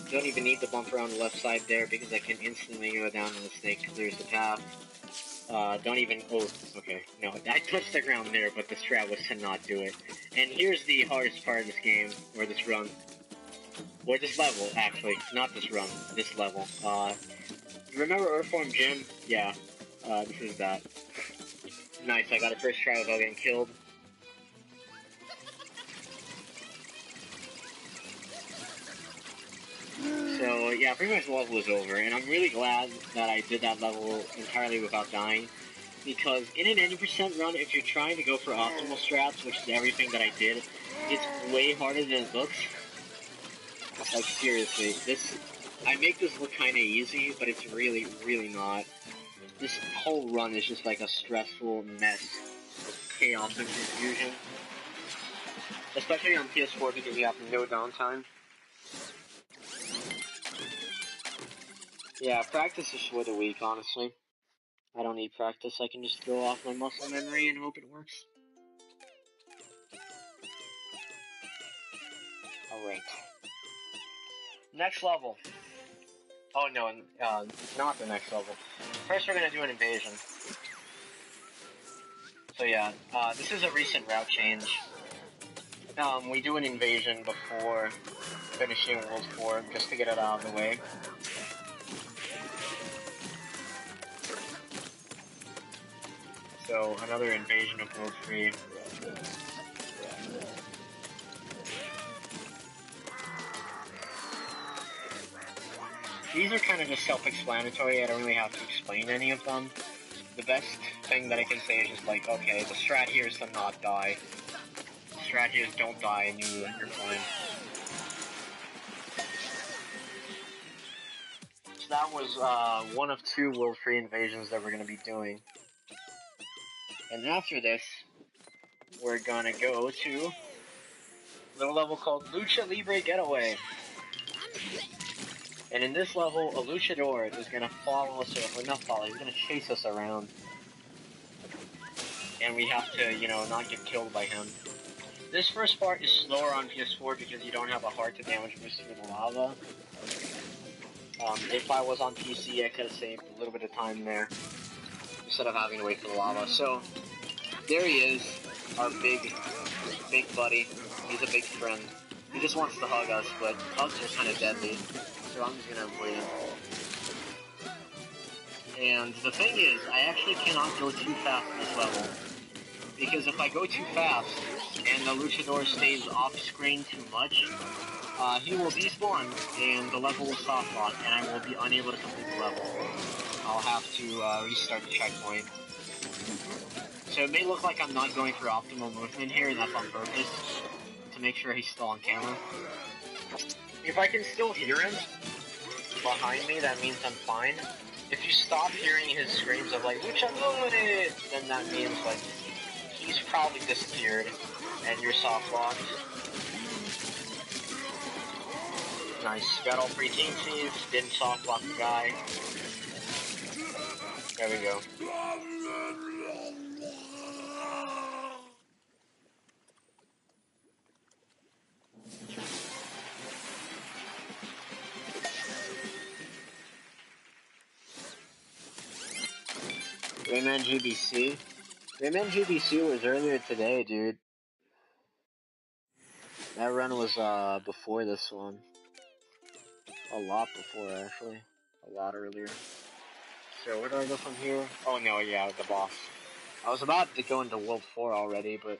Don't even need the bumper on the left side there because I can instantly go down when the snake clears the path. Don't even, oh, okay, no, I touched the ground there, but the strat was to not do it. And here's the hardest part of this game, or this run. Or this level, actually, not this run, this level. You remember Earthworm Jim? Yeah, this is that. Nice, I got a first try without getting killed. So, yeah, pretty much the level is over, and I'm really glad that I did that level entirely without dying, because in an 80% run, if you're trying to go for optimal strats, which is everything that I did, it's way harder than it looks. Like, seriously, I make this look kinda easy, but it's really, really not. This whole run is just like a stressful mess, chaos and confusion. Especially on PS4 because you have no downtime. Yeah, practice is for the weak, honestly. I don't need practice, I can just go off my muscle memory and hope it works. Alright. Next level. Oh no, not the next level. First we're gonna do an invasion. So yeah, this is a recent route change. We do an invasion before finishing World 4, just to get it out of the way. So, another invasion of World 3. These are kind of just self-explanatory, I don't really have to explain any of them. The best thing that I can say is just like, okay, the strat here is to not die. The strat here is don't die and you're fine. So that was one of 2 World 3 invasions that we're going to be doing. And after this, we're gonna go to a little level called Lucha Libre Getaway. And in this level, a luchador is gonna follow us, or not follow, he's gonna chase us around. And we have to, you know, not get killed by him. This first part is slower on PS4 because you don't have a heart to damage boost through the lava. If I was on PC, I could have saved a little bit of time there, instead of having to wait for the lava. So, there he is, our big buddy. He's a big friend. He just wants to hug us, but hugs are kind of deadly, so I'm just gonna avoid him. And the thing is, I actually cannot go too fast in this level, because if I go too fast, and the luchador stays off-screen too much, he will despawn, and the level will soft lock, and I will be unable to complete the level. I'll have to restart the checkpoint. So it may look like I'm not going for optimal movement here, and that's on purpose, to make sure he's still on camera. If I can still hear him behind me, that means I'm fine. If you stop hearing his screams of like, Luchador, then that means like, he's probably disappeared, and you're soft locked. Nice, got all 3 teamsies, didn't soft lock the guy. There we go. Rayman GBC? Rayman GBC was earlier today, dude. That run was before this one. A lot before, actually. A lot earlier. So where do I go from here? Oh no, yeah, the boss. I was about to go into World 4 already, but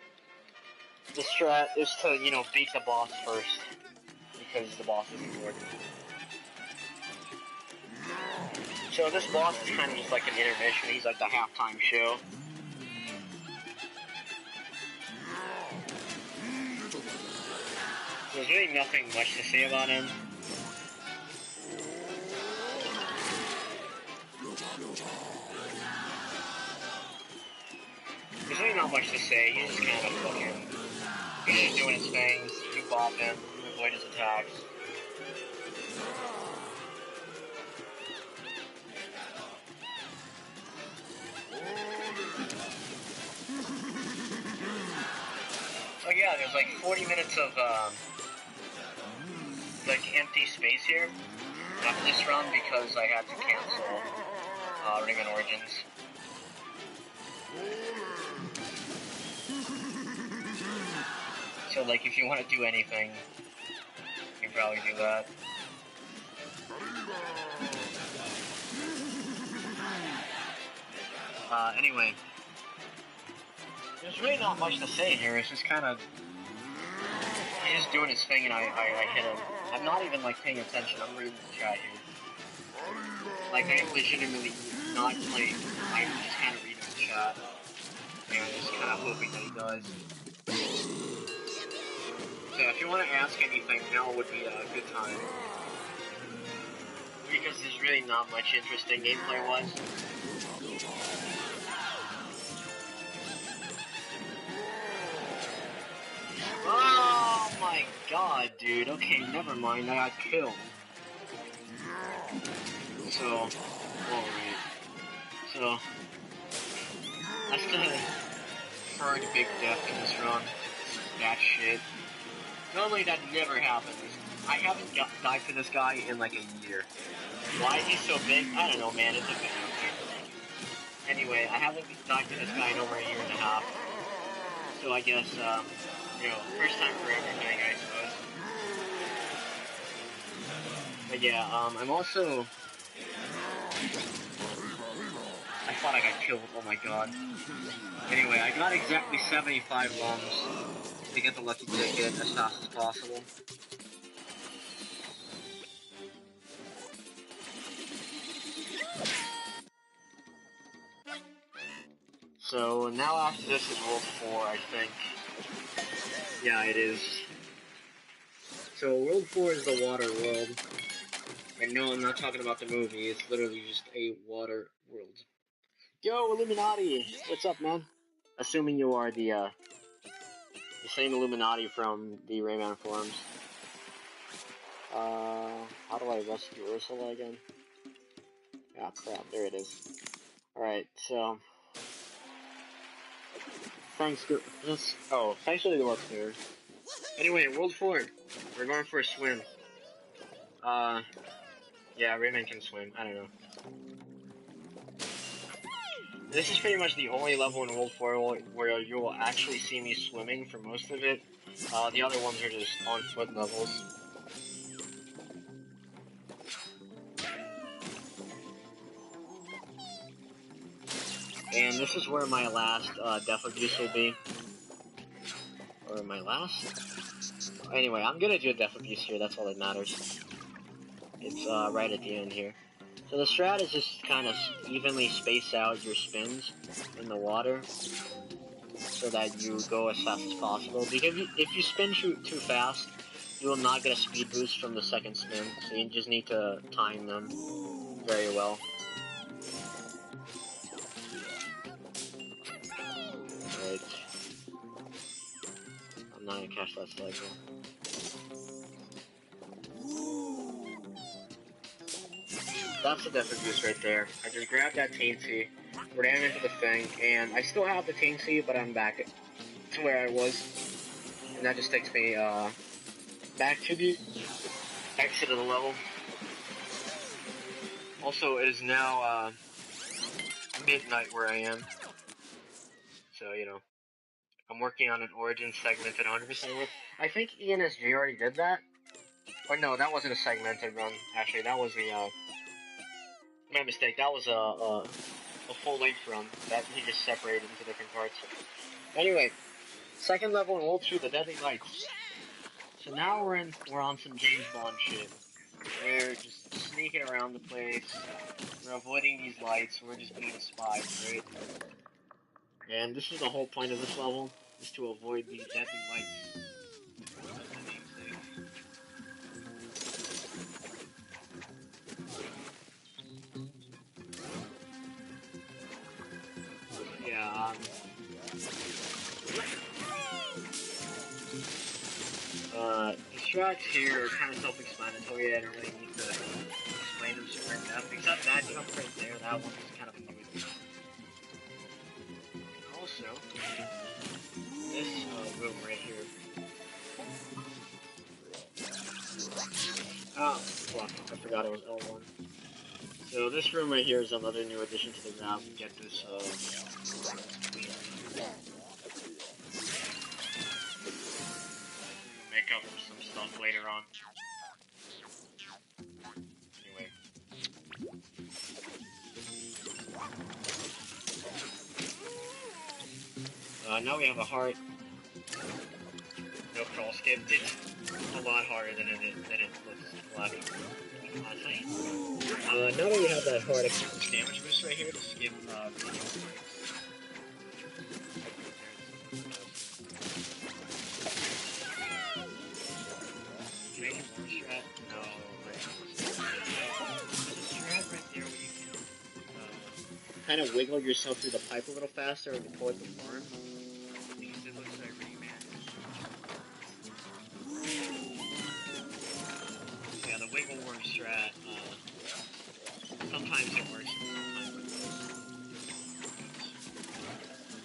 the strat is to, you know, beat the boss first. Because the boss is important. So this boss is kind of just like an intermission. He's like the halftime show. There's really nothing much to say about him. There's really not much to say. He's just kind of fucking... He's just doing his things. You bop him. You avoid his attacks. So yeah, there's like 40 minutes of like empty space here after this run because I had to cancel Rayman Origins. So like if you want to do anything, you can probably do that. Anyway, there's really not much to say here. It's just kind of he's just doing his thing, and I hit him. I'm not even like paying attention. I'm reading the chat here. Like I legitimately not playing. I'm just kind of reading the chat, and just kind of hoping that he does. So if you want to ask anything, now would be a good time. Because there's really not much interesting gameplay-wise. Oh my god, dude. Okay, never mind. I got killed. So, alright. So, that's the third big death in this run. That shit. Normally that never happens. I haven't died to this guy in like a year. Why is he so big? I don't know, man. It's a video game. Anyway, I haven't died to this guy in over a year and a half. So I guess, you know, first time for everything, I suppose. But yeah, I'm also... I thought I got killed, oh my god. Anyway, I got exactly 75 lungs to get the lucky ticket as fast as possible. So now after this is World 4, I think. Yeah, it is. So World 4 is the water world. And no, I'm not talking about the movie, it's literally just a water world. Yo, Illuminati! What's up, man? Assuming you are the same Illuminati from the Rayman forums. How do I rescue Ursula again? Ah, crap, there it is. Alright, so... Thanks for the work here. Anyway, World 4. We're going for a swim. Yeah, Rayman can swim. I don't know. This is pretty much the only level in World 4 where you will actually see me swimming for most of it. The other ones are just on foot levels. And this is where my last Death Abuse will be. Or my last? Anyway, I'm gonna do a Death Abuse here, that's all that matters. It's right at the end here. So the strat is just kind of evenly space out your spins in the water so that you go as fast as possible. Because if you spin too fast, you will not get a speed boost from the second spin. So you just need to time them very well. Right. I'm not gonna catch that cycle. That's the Death Abuse right there. I just grabbed that Teensy, ran into the thing, and I still have the Teensy, but I'm back to where I was. And that just takes me back to the exit of the level. Also, it is now midnight where I am. So, you know, I'm working on an Origin segmented 100%. I think ENSG already did that. Or no, that wasn't a segmented run. Actually, that was my mistake. That was a full-length run that he just separated into different parts. Anyway, second level and rolled through the Deadly Lights. So now we're on some James Bond shit. We're just sneaking around the place. We're avoiding these lights. We're just being spies, right? And this is the whole point of this level, is to avoid the deadly lights. That's the namesake. Yeah, the strats here are kind of self-explanatory. I don't really need to explain them super in depth, except that jump right there, that one is kind of annoying. And also, this room right here. Oh, fuck, I forgot it was L1. So this room right here is another new addition to the grab. We get this, make up for some stuff later on. Anyway. Now we have a heart. No crawl skip. It's a lot harder than it looks like. Honestly. Now that we have that heart, I can use this damage boost right here to skip Can I do more strat? No, there's a strat right there where you can kind of wiggle yourself through the pipe a little faster and deploy the farm. Because it looks like Rayman. Yeah, the wiggle worm strat, sometimes it works and sometimes it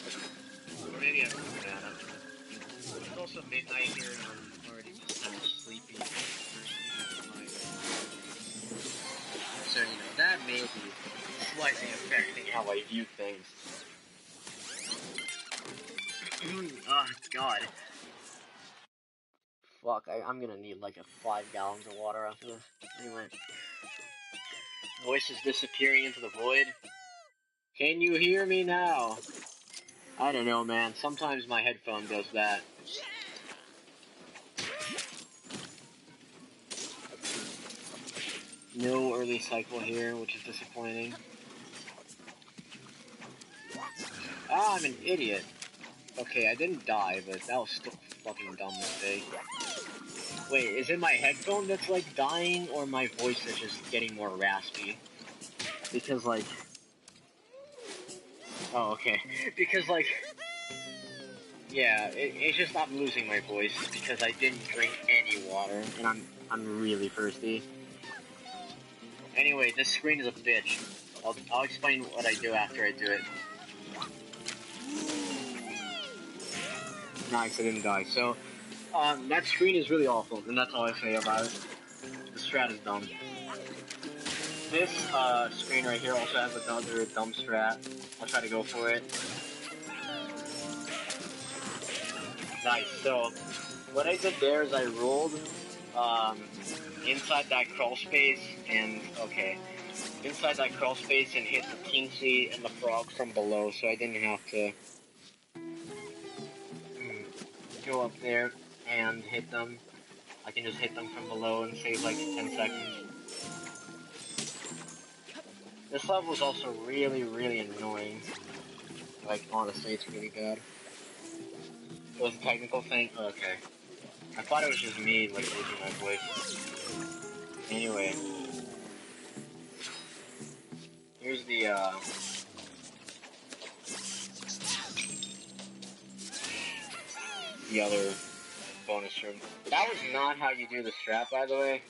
doesn't. Or maybe I don't know that. It's also midnight here and I'm already just kind of sleepy. So, you know, that may be slightly affecting how I view things. Oh, God. Fuck, I'm gonna need like 5 gallons of water after this. Anyway. Voice is disappearing into the void. Can you hear me now? I don't know, man. Sometimes my headphone does that. No early cycle here, which is disappointing. Ah, I'm an idiot. Okay, I didn't die, but that was still a fucking dumb mistake. Wait, is it my headphone that's, like, dying, or my voice that's just getting more raspy? Because, like... Oh, okay. Because, like... Yeah, it's just I'm losing my voice because I didn't drink any water, and I'm really thirsty. Anyway, this screen is a bitch. I'll explain what I do after I do it. Nice, I didn't die. So, that screen is really awful, and that's all I say about it. The strat is dumb. This, screen right here also has another dumb strat. I'll try to go for it. Nice, so, what I did there is I rolled, inside that crawl space, and, okay. Inside that crawl space and hit the Teensy and the frog from below, so I didn't have to go up there and hit them. I can just hit them from below and save like 10 seconds. This level is also really, really annoying. Like, honestly, it's really bad. It was a technical thing? Oh, okay. I thought it was just me, like, losing my voice. Anyway. Here's the, other bonus room. That was not how you do the strat, by the way.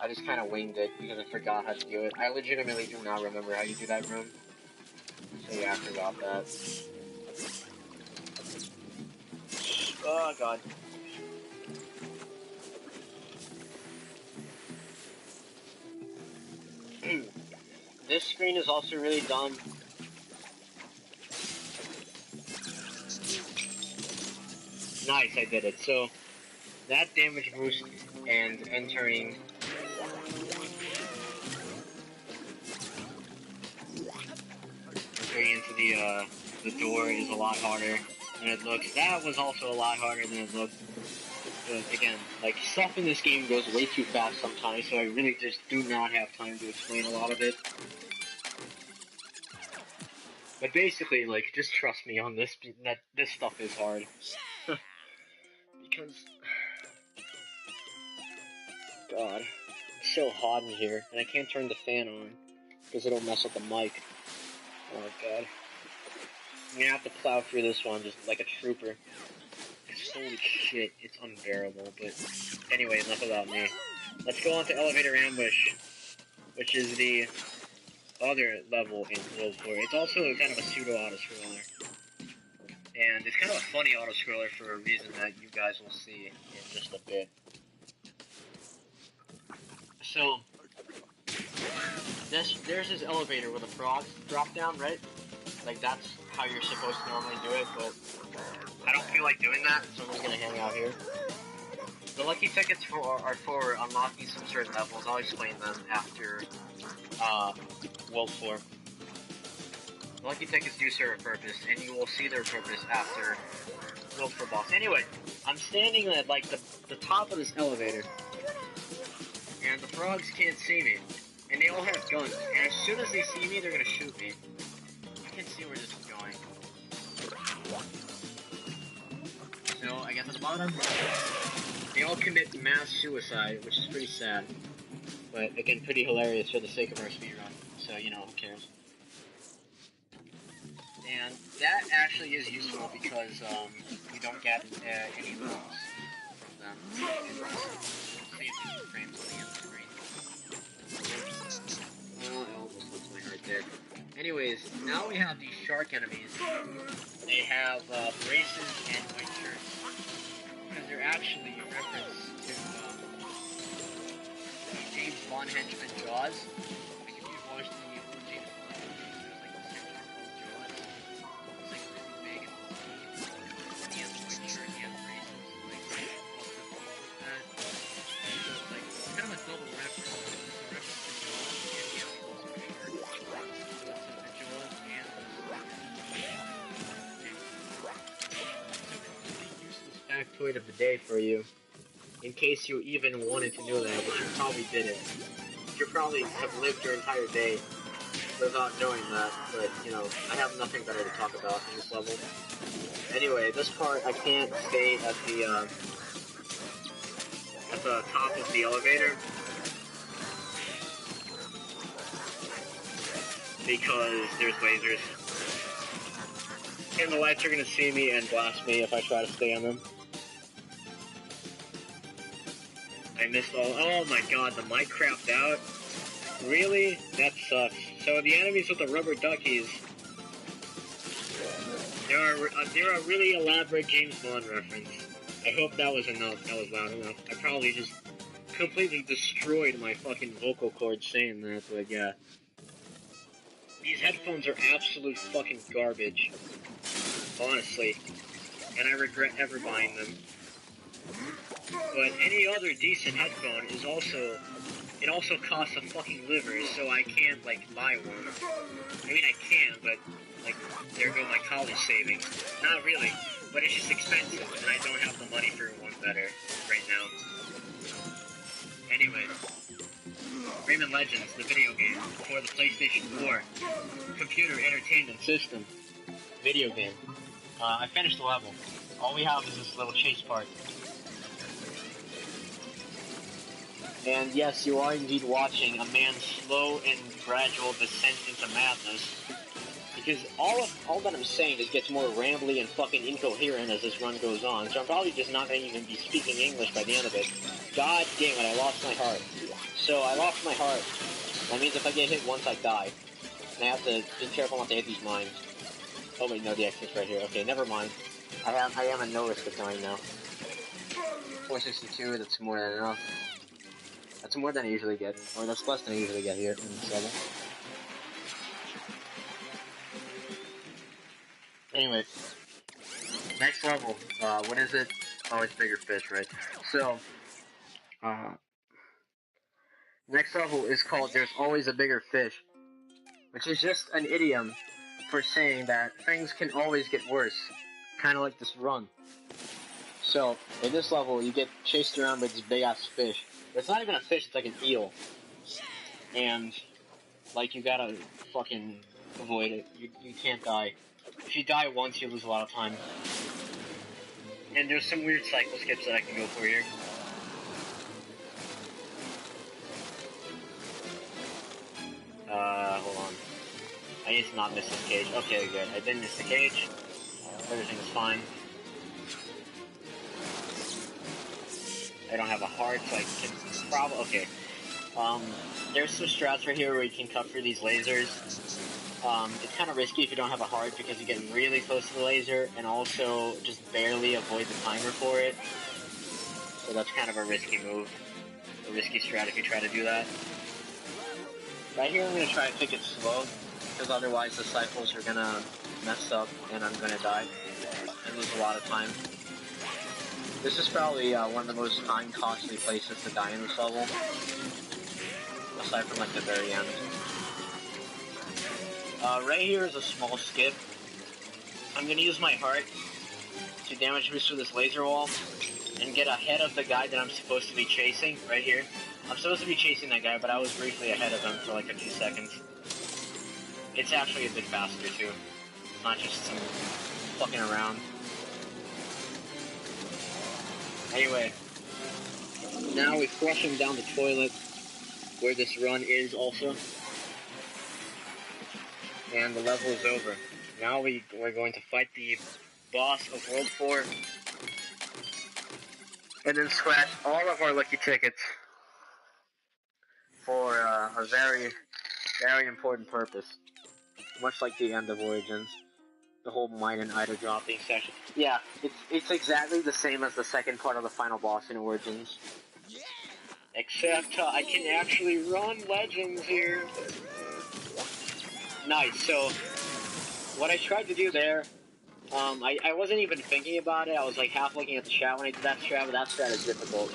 I just kind of winged it because I forgot how to do it. I legitimately do not remember how you do that room. So yeah, I forgot that. Oh god. This screen is also really dumb. Nice, I did it. So, that damage boost and entering... entering into the door is a lot harder than it looks. That was also a lot harder than it looked. But again, like, stuff in this game goes way too fast sometimes, so I really just do not have time to explain a lot of it. But basically, like, just trust me on this, that this stuff is hard. Because... God, it's so hot in here, and I can't turn the fan on, because it'll mess up the mic. Oh god. I'm gonna have to plow through this one just like a trooper. Holy shit, it's unbearable, but anyway, enough about me. Let's go on to Elevator Ambush, which is the other level in World 4. It's also kind of a pseudo-auto-scroller. And it's kind of a funny auto-scroller for a reason that you guys will see in just a bit. So, there's this elevator with a frog drop down, right? Like, that's how you're supposed to normally do it, but I don't feel like doing that, so I'm just gonna hang out here. The lucky tickets are for unlocking some certain levels. I'll explain them after World 4. The lucky tickets do serve a purpose, and you will see their purpose after World 4 boss. Anyway, I'm standing at like the top of this elevator, and the frogs can't see me, and they all have guns. And as soon as they see me, they're gonna shoot me. I can see where this is going. So I get to the bottom. They all commit mass suicide, which is pretty sad. But again, pretty hilarious for the sake of our speedrun. So, you know, who cares? And that actually is useful because you don't get any loss from them. See if the frames on the end of the screen. Oh, I almost lost my heart there. Anyways, now we have these shark enemies. They have braces and white shirts. Because they're actually a reference to James Bond henchman Jaws. Like if you've watched the old James Bond movies, there's like this character called Jaws. It's like really big and he has a white shirt, he has braces, like with that. So it's like it's kind of a double reference. It's a reference to Jaws and he has also a shark. So it's the Jaws and factoid of the day for you, in case you even wanted to know that, which you probably didn't. You probably have lived your entire day without knowing that, but, you know, I have nothing better to talk about in this level. Anyway, this part, I can't stay at the top of the elevator, because there's lasers. And the lights are gonna see me and blast me if I try to stay on them. I missed all. Oh my god, the mic crapped out. Really? That sucks. So the enemies with the rubber duckies, they're a really elaborate James Bond reference. I hope that was enough. That was loud enough. I probably just completely destroyed my fucking vocal cords saying that, but yeah. These headphones are absolute fucking garbage. Honestly. And I regret ever buying them. But any other decent headphone is also... It also costs a fucking liver, so I can't, like, buy one. I mean, I can, but, like, there go my college savings. Not really, but it's just expensive, and I don't have the money for one better right now. Anyway, Rayman Legends, the video game for the PlayStation 4 computer entertainment system video game. I finished the level. All we have is this little chase part. And yes, you are indeed watching a man's slow and gradual descent into madness. Because all that I'm saying just gets more rambly and fucking incoherent as this run goes on, so I'm probably just not going to even be speaking English by the end of it. God damn it, I lost my heart. So I lost my heart. That means if I get hit once, I die. And I have to be careful not to hit these mines. Oh wait, no, the exit's right here. Okay, never mind. I am at no risk of dying now. 462, that's more than enough. That's more than I usually get, or that's less than I usually get here in this level. Anyway, Next level, what is it? Oh, it's bigger fish, right? So, next level is called There's Always a Bigger Fish, which is just an idiom for saying that things can always get worse, kind of like this run. So, in this level, you get chased around by this big-ass fish. It's not even a fish, it's like an eel. And, like, you gotta fucking avoid it. You can't die. If you die once, you lose a lot of time. And there's some weird cycle skips that I can go for here. Hold on. I need to not miss this cage. Okay, good. I didn't miss the cage. Everything is fine. I don't have a heart, so I can probably... Okay. There's some strats right here where you can cut through these lasers. It's kind of risky if you don't have a heart because you get really close to the laser and also just barely avoid the timer for it. So that's kind of a risky move. A risky strat if you try to do that. Right here I'm going to try to take it slow because otherwise the cycles are going to mess up and I'm going to die and lose a lot of time. This is probably one of the most time-costly places to die in this level. Aside from like the very end. Right here is a small skip. I'm gonna use my heart to damage boost through this laser wall and get ahead of the guy that I'm supposed to be chasing, right here. I'm supposed to be chasing that guy, but I was briefly ahead of him for like a few seconds. It's actually a bit faster too, not just some fucking around. Anyway, now we flush him down the toilet, where this run is also. And the level is over. Now we're going to fight the boss of World 4. And then scratch all of our lucky tickets for a very, very important purpose. Much like the end of Origins. The whole mine and item dropping section. Yeah, it's exactly the same as the second part of the final boss in Origins. Except I can actually run Legends here. Nice, so what I tried to do there, I wasn't even thinking about it. I was like half looking at the strat when I did that strat, but that strat is difficult.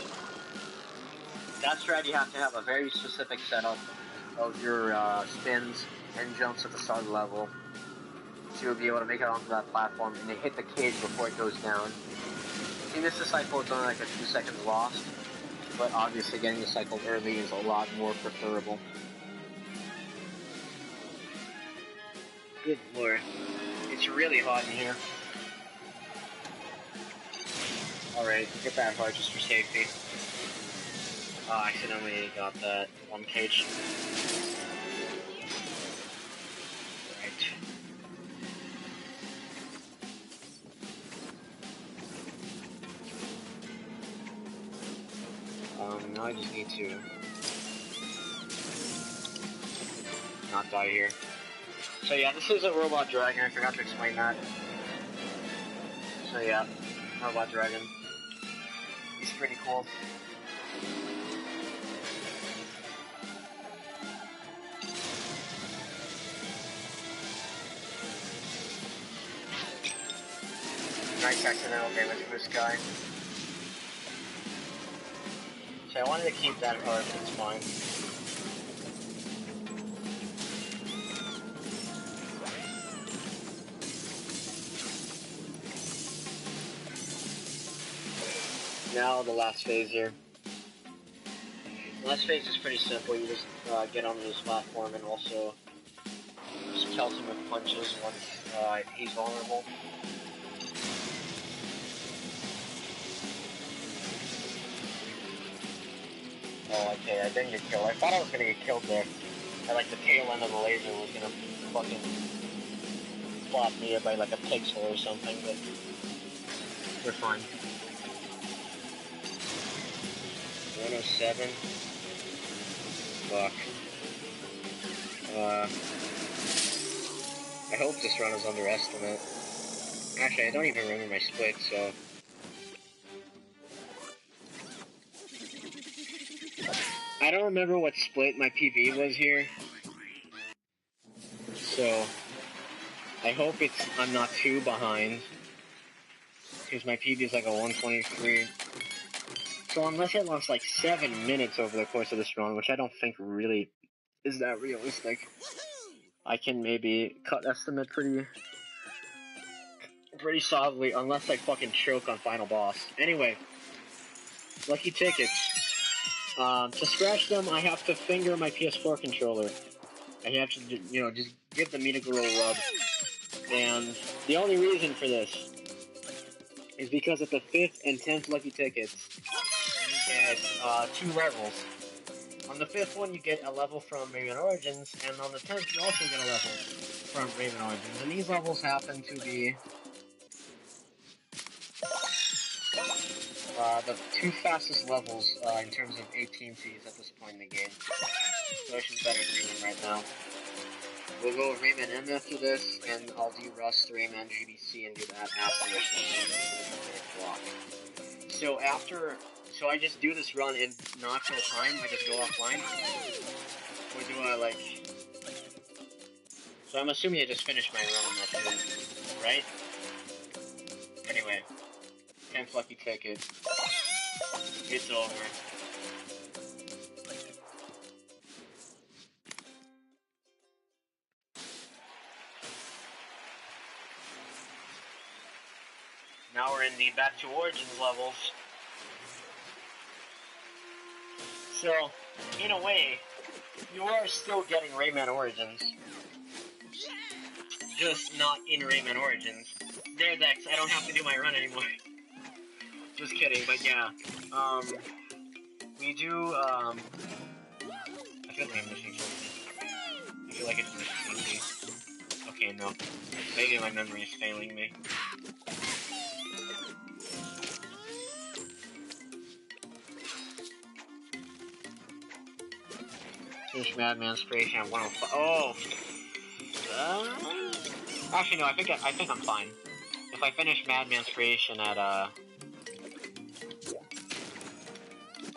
That strat you have to have a very specific setup of your spins and jumps at the start of the level to be able to make it onto that platform and then hit the cage before it goes down. See, this cycle is only like a 2 seconds lost, but obviously getting the cycle early is a lot more preferable. Good lord. It's really hot in here. Alright, get that hard just for safety. I accidentally got that one cage. Right. Now I just need to not die here. So yeah, this is a robot dragon, I forgot to explain that. So yeah, robot dragon. He's pretty cool. Nice accidental damage to this guy. So I wanted to keep that heart, it's fine. Now the last phase here. The last phase is pretty simple. You just get onto this platform and also just kill him with punches once he's vulnerable. Oh, okay, I didn't get killed. I thought I was gonna get killed there. And like the tail end of the laser was gonna fucking flop me by like a pixel or something, but we're fine. 107. Fuck. I hope this run is underestimate. Actually, I don't even remember my split, so... I don't remember what split my PB was here. So... I hope I'm not too behind. because my PB is like a 123. So unless I lost like 7 minutes over the course of this run, which I don't think really is that realistic, I can maybe cut estimate pretty solidly, unless I fucking choke on final boss. Anyway, lucky tickets. To scratch them, I have to finger my PS4 controller. I have to, just give the meat a little rub. And the only reason for this is because at the 5th and 10th lucky tickets, you get 2 levels. On the 5th one, you get a level from Rayman Origins, and on the 10th, you also get a level from Rayman Origins. And these levels happen to be the 2 fastest levels in terms of 18Cs at this point in the game. So I should better do them right now. We'll go with Rayman M after this, and I'll do Rust, Rayman, GBC, and do that after this. So I just do this run and not kill time, I just go offline? Or do I, like... So I'm assuming I just finished my run, that's it, right? Anyway, 10th lucky ticket. It's over. Now we're in the Back to Origins levels. So, in a way, you are still getting Rayman Origins. Just not in Rayman Origins. There, Dex, I don't have to do my run anymore. Just kidding, but yeah. We do, I feel like I'm missing something. I feel like it's missing me. Okay, no. Maybe my memory is failing me. Finish Madman's Creation at 105. Oh! Actually, no, I think I'm fine. If I finish Madman's Creation at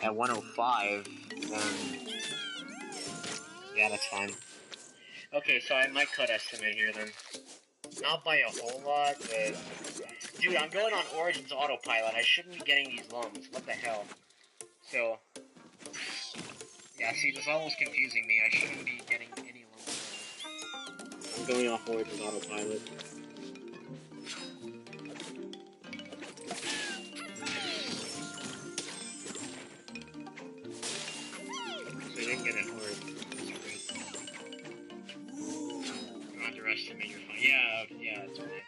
105, then... yeah, that's fine. Okay, so I might cut estimate here, then. Not by a whole lot, but... dude, I'm going on Origins Autopilot. I shouldn't be getting these lungs. What the hell? So... yeah, see, this level's confusing me. I shouldn't be getting any lungs. I'm going off Origins Autopilot. So I didn't get it hard. Don't underestimate your fun. Yeah, it's fine.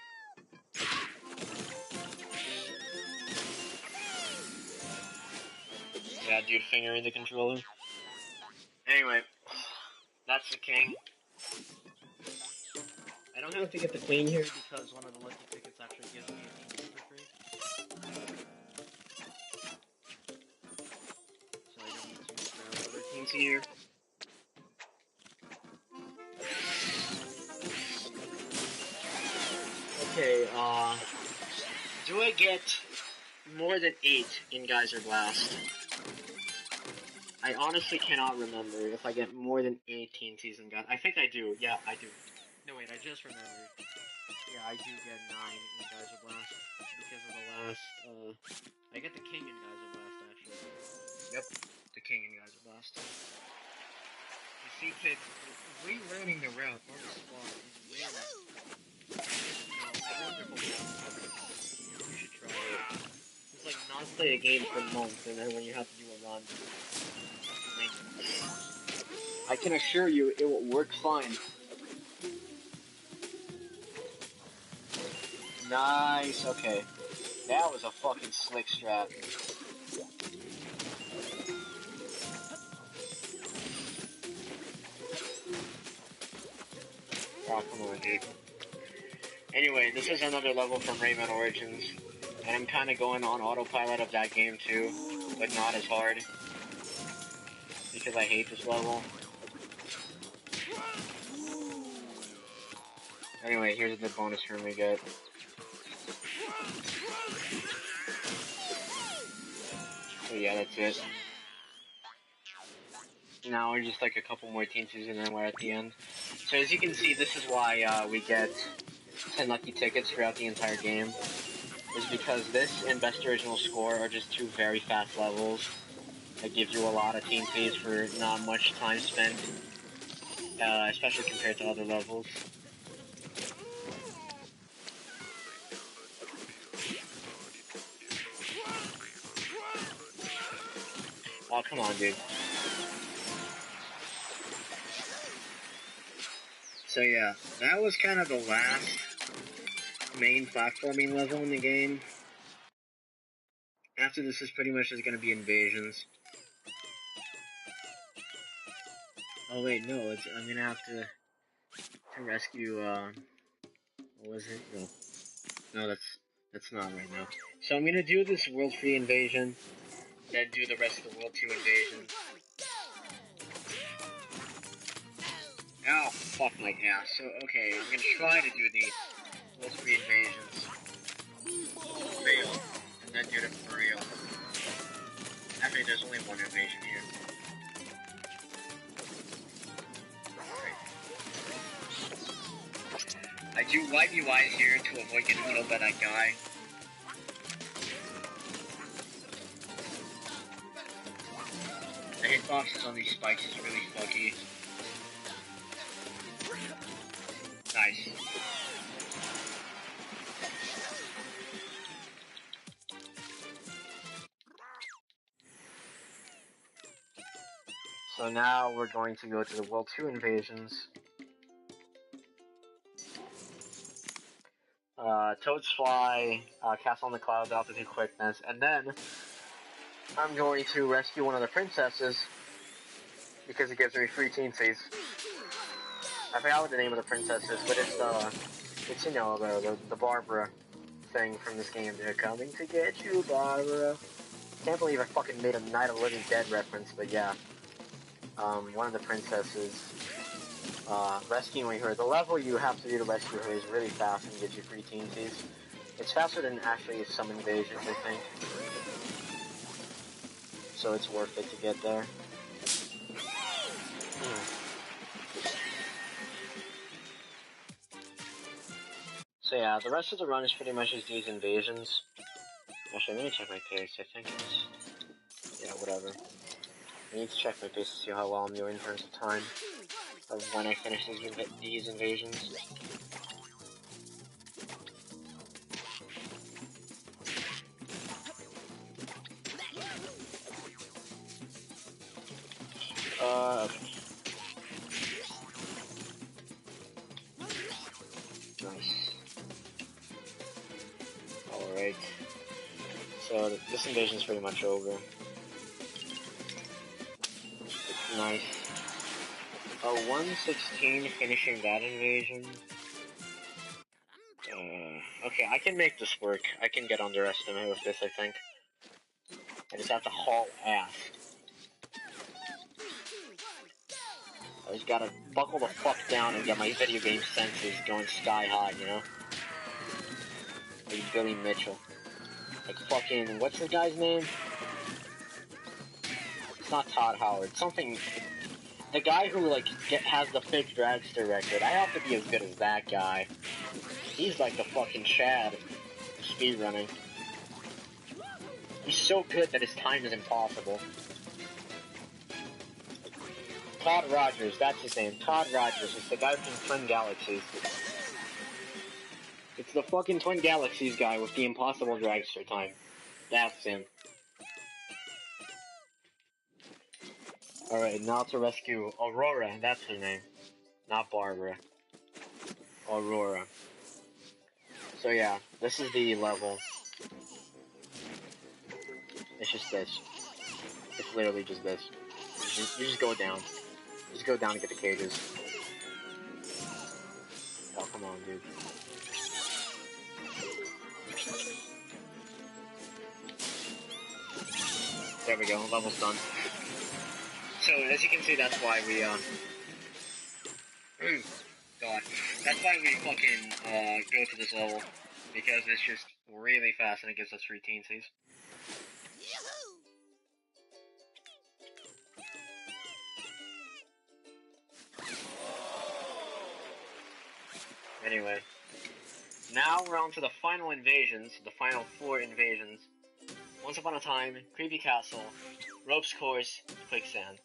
Yeah, dude, fingering the controller. Anyway, that's the king. I don't have to get the queen here because one of the lucky tickets actually gives me a team for free. So I don't need to grab other teams here. Okay, do I get more than 8 in Geyser Blast? I honestly cannot remember if I get more than 18 season guns. I think I do. Yeah, I do. No, wait, I just remembered. Yeah, I do get 9 in Geyser Blast because of the last, I get the king in Geyser Blast, actually. Yep, the king in Geyser Blast. You see, kid, relearning the route on the spot is really, wonderful. You should try it. It's like not play a game for months, and then when you have to do a run, I can assure you it will work fine. Nice, okay. That was a fucking slick strat. Oh, come on, dude. Anyway, this is another level from Rayman Origins, and I'm kind of going on autopilot of that game too, but not as hard, because I hate this level. Anyway, here's the bonus room we get. So yeah, that's it. Now we're just like a couple more teams and then we're at the end. So as you can see, this is why we get 10 lucky tickets throughout the entire game. is because this and Best Original Score are just two very fast levels that give you a lot of team phase for not much time spent, especially compared to other levels. Oh, come on, dude. So yeah, that was kind of the last main platforming level in the game. After this is pretty much just gonna be invasions. Oh wait, no, I'm gonna have to rescue, what was it? No, that's not right now. So I'm gonna do this World 3 invasion, then do the rest of the World 2 invasion. Oh, fuck my ass. So, okay, I'm gonna try to do the World 3 invasions. Fail. And then do them for real. Actually, there's only one invasion here. I do white UIs here to avoid getting killed by that guy. The hitboxes on these spikes is really fucky. Nice. So now we're going to go to the World 2 invasions. Toads Fly, Castle on the Clouds, Altitude Quickness, and then I'm going to rescue one of the princesses because it gives me free team phase. I forgot what the name of the princess is, but it's you know, the Barbara thing from this game. They're coming to get you, Barbara. Can't believe I fucking made a Night of the Living Dead reference, but yeah. One of the princesses, rescuing her. The level you have to do to rescue her is really fast and gives you free team phase. It's faster than actually some invasions, I think. So it's worth it to get there. So yeah, the rest of the run is pretty much just these invasions. Actually, let me check my pace. I think it's... yeah, whatever. I need to check my pace to see how well I'm doing in terms of time of when I finish these invasions. Okay. Nice. Alright. So, this invasion is pretty much over. Nice. 116 finishing that invasion. Okay, I can make this work. I can get underestimated with this, I think. I just have to haul ass. I just gotta buckle the fuck down and get my video game senses going sky high, you know? Like Billy Mitchell. Like fucking, what's the guy's name? It's not Todd Howard. Something, the guy who, like, has the fake dragster record. I have to be as good as that guy. He's like the fucking Chad speedrunning. He's so good that his time is impossible. Todd Rogers, that's his name. Todd Rogers. It's the guy from Twin Galaxies. It's the fucking Twin Galaxies guy with the impossible dragster time. That's him. Alright, now to rescue Aurora. That's her name. Not Barbara. Aurora. So yeah, this is the level. It's just this. It's literally just this. You just go down. Just go down and get the cages. Oh, come on, dude. There we go, level's done. So, as you can see, that's why we, God. That's why we fucking, go to this level. Because it's just really fast and it gives us free teensies. Anyway. Now we're on to the final invasions, the final 4 invasions. Once Upon a Time, Creepy Castle, Ropes Course, Quicksand.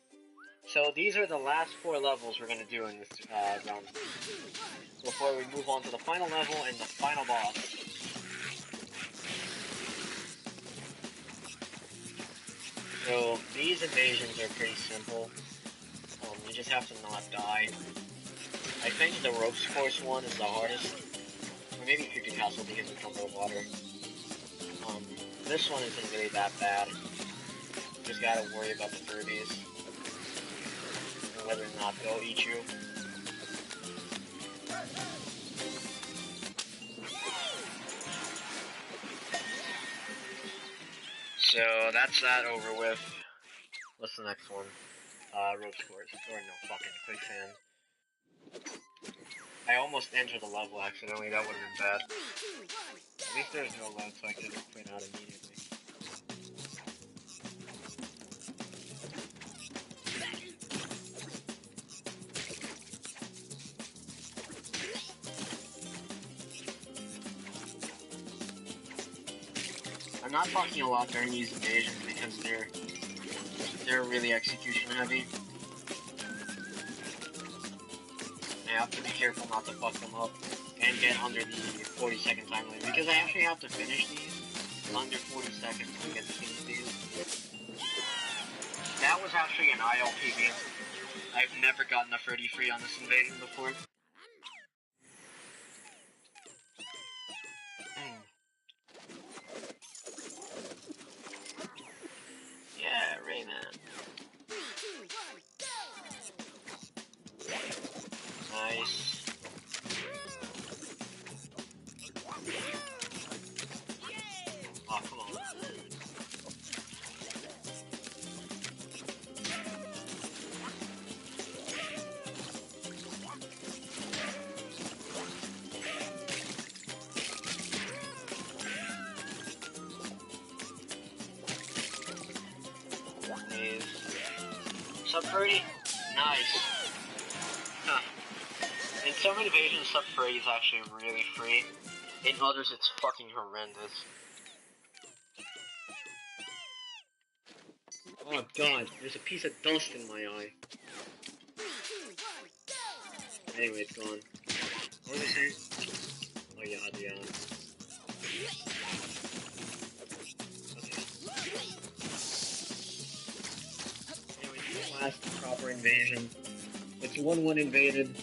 So these are the last 4 levels we're going to do in this run, before we move on to the final level and the final boss. So these invasions are pretty simple. You just have to not die. I think the Ropes Course one is the hardest. Or maybe Creepy Castle because it's underwater. This one isn't really that bad. Just gotta worry about the Furbies. And whether or not they'll eat you. So that's that over with. What's the next one? Ropes Course. Or no, fucking Quicksand. I almost entered the level accidentally, that would have been bad. At least there's no load, so I could have quit out immediately. I'm not talking a lot during these invasions because they're really execution heavy. I have to be careful not to fuck them up and get under the 40-second time limit because I actually have to finish these under 40 seconds to get to finish these. That was actually an ILPB. I've never gotten a 30 free on this invasion before. Yeah, Rayman. Nice. Oh, come on. Sub 30? Nice. Huh. In some invasions, sub 30 is actually really free. In others, it's fucking horrendous. Oh god, there's a piece of dust in my eye. Anyway, it's gone. What was I saying? Oh yeah, the okay. Anyway, the last proper invasion. It's 1-1 invaded.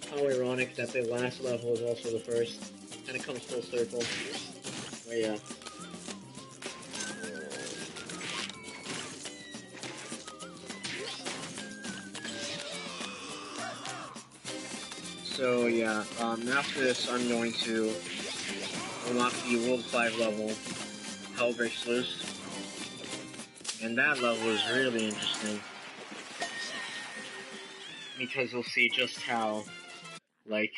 How ironic that the last level is also the first. And it comes full circle. But yeah. So yeah, after this I'm going to unlock the World 5 level, Hell Breaks Loose. And that level is really interesting. Because you'll see just how, like,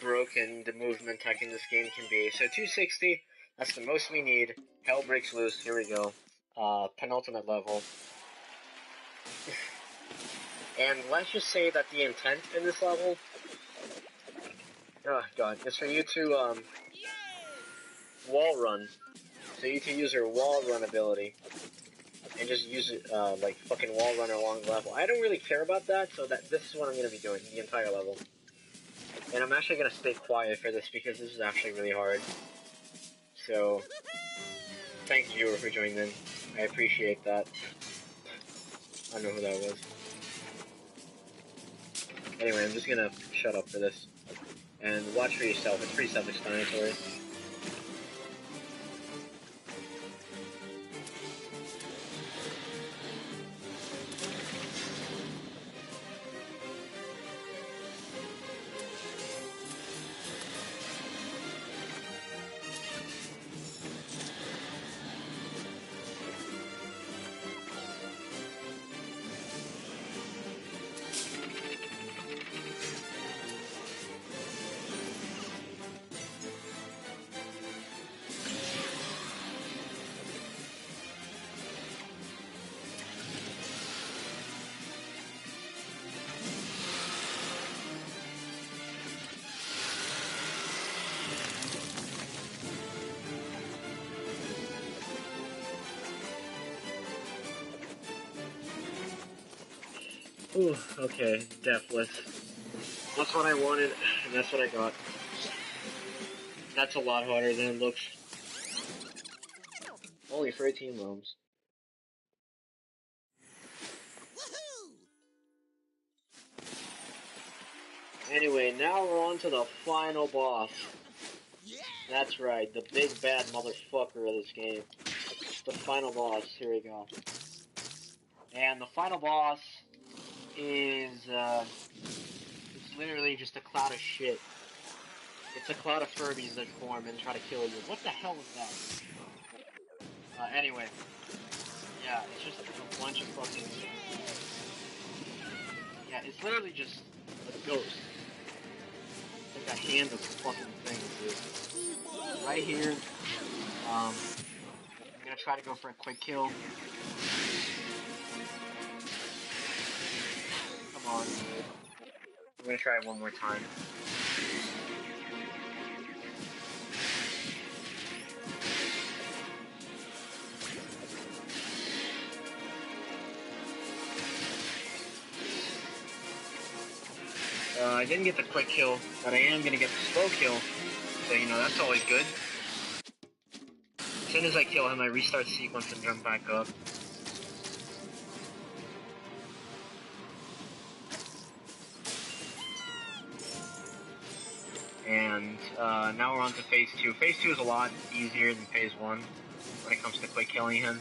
broken the movement tech in this game can be. So 260, that's the most we need. Hell Breaks Loose, here we go. Penultimate level. And let's just say that the intent in this level, oh god, is for you to, wall run. So you can use your wall run ability. And just use it, like, fucking wall run along the level. I don't really care about that, so this is what I'm gonna be doing, the entire level. And I'm actually gonna stay quiet for this, because this is actually really hard. So, thank you, viewer, for joining in. I appreciate that. I don't know who that was. Anyway, I'm just gonna shut up for this. And watch for yourself, it's pretty self-explanatory. Ooh, okay, deathless. That's what I wanted, and that's what I got. That's a lot harder than it looks. Only 13 rooms. Anyway, now we're on to the final boss. That's right, the big bad motherfucker of this game. The final boss, here we go. And the final boss is, it's literally just a cloud of shit. It's a cloud of Furbies that form and try to kill you. What the hell was that? Anyway. Yeah, it's just a bunch of fucking... Yeah, it's literally just a ghost. It's like a hand of fucking things, dude. Right here, I'm gonna try to go for a quick kill. Come on, dude. I'm gonna try it one more time. I didn't get the quick kill, but I am gonna get the slow kill. So, you know, that's always good. As soon as I kill him, I restart sequence and jump back up. And now we're on to phase 2. Phase 2 is a lot easier than phase 1 when it comes to quick killing him.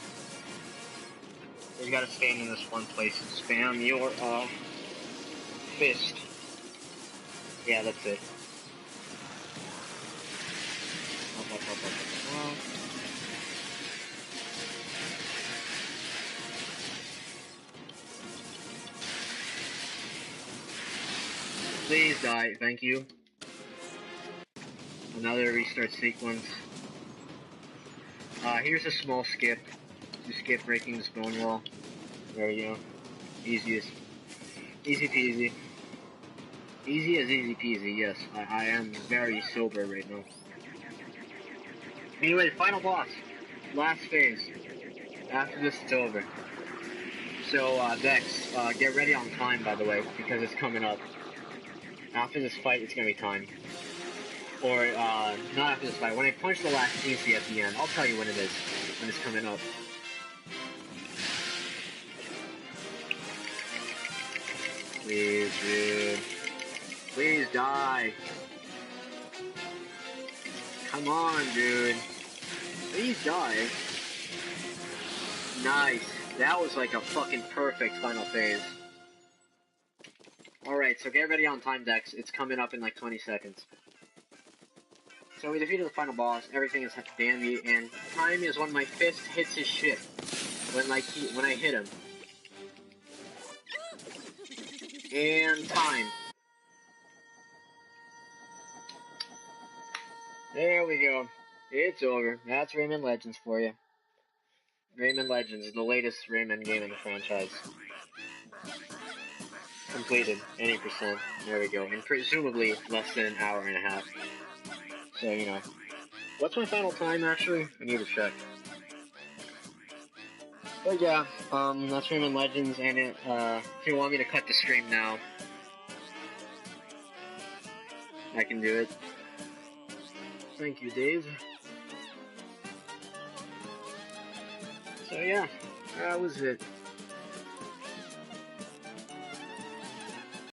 You gotta stand in this one place and spam your fist. Yeah, that's it. Please die, thank you. Another restart sequence. Here's a small skip. You skip breaking this bone wall. There we go. Easiest. Easy peasy. Easy as easy peasy, yes. I am very sober right now. Anyway, final boss. Last phase. After this, it's over. So, Vex, get ready on time, by the way, because it's coming up. After this fight, it's gonna be time. Or, not after this fight. When I punch the last DC at the end, I'll tell you when it is. When it's coming up. Please, dude. Please die. Come on, dude. Please die. Nice. That was like a fucking perfect final phase. Alright, so get ready on time, Dex. It's coming up in like 20 seconds. So we defeated the final boss, everything is dandy, and time is when my fist hits his shit. When I hit him. And time. There we go. It's over. That's Rayman Legends for you. Rayman Legends is the latest Rayman game in the franchise. Completed, 80%. There we go. And presumably less than an hour and a half. So, you know. What's my final time, actually? I need to check. But yeah, that's Rayman Legends, and if you want me to cut the stream now, I can do it. Thank you, Dave. So yeah, that was it.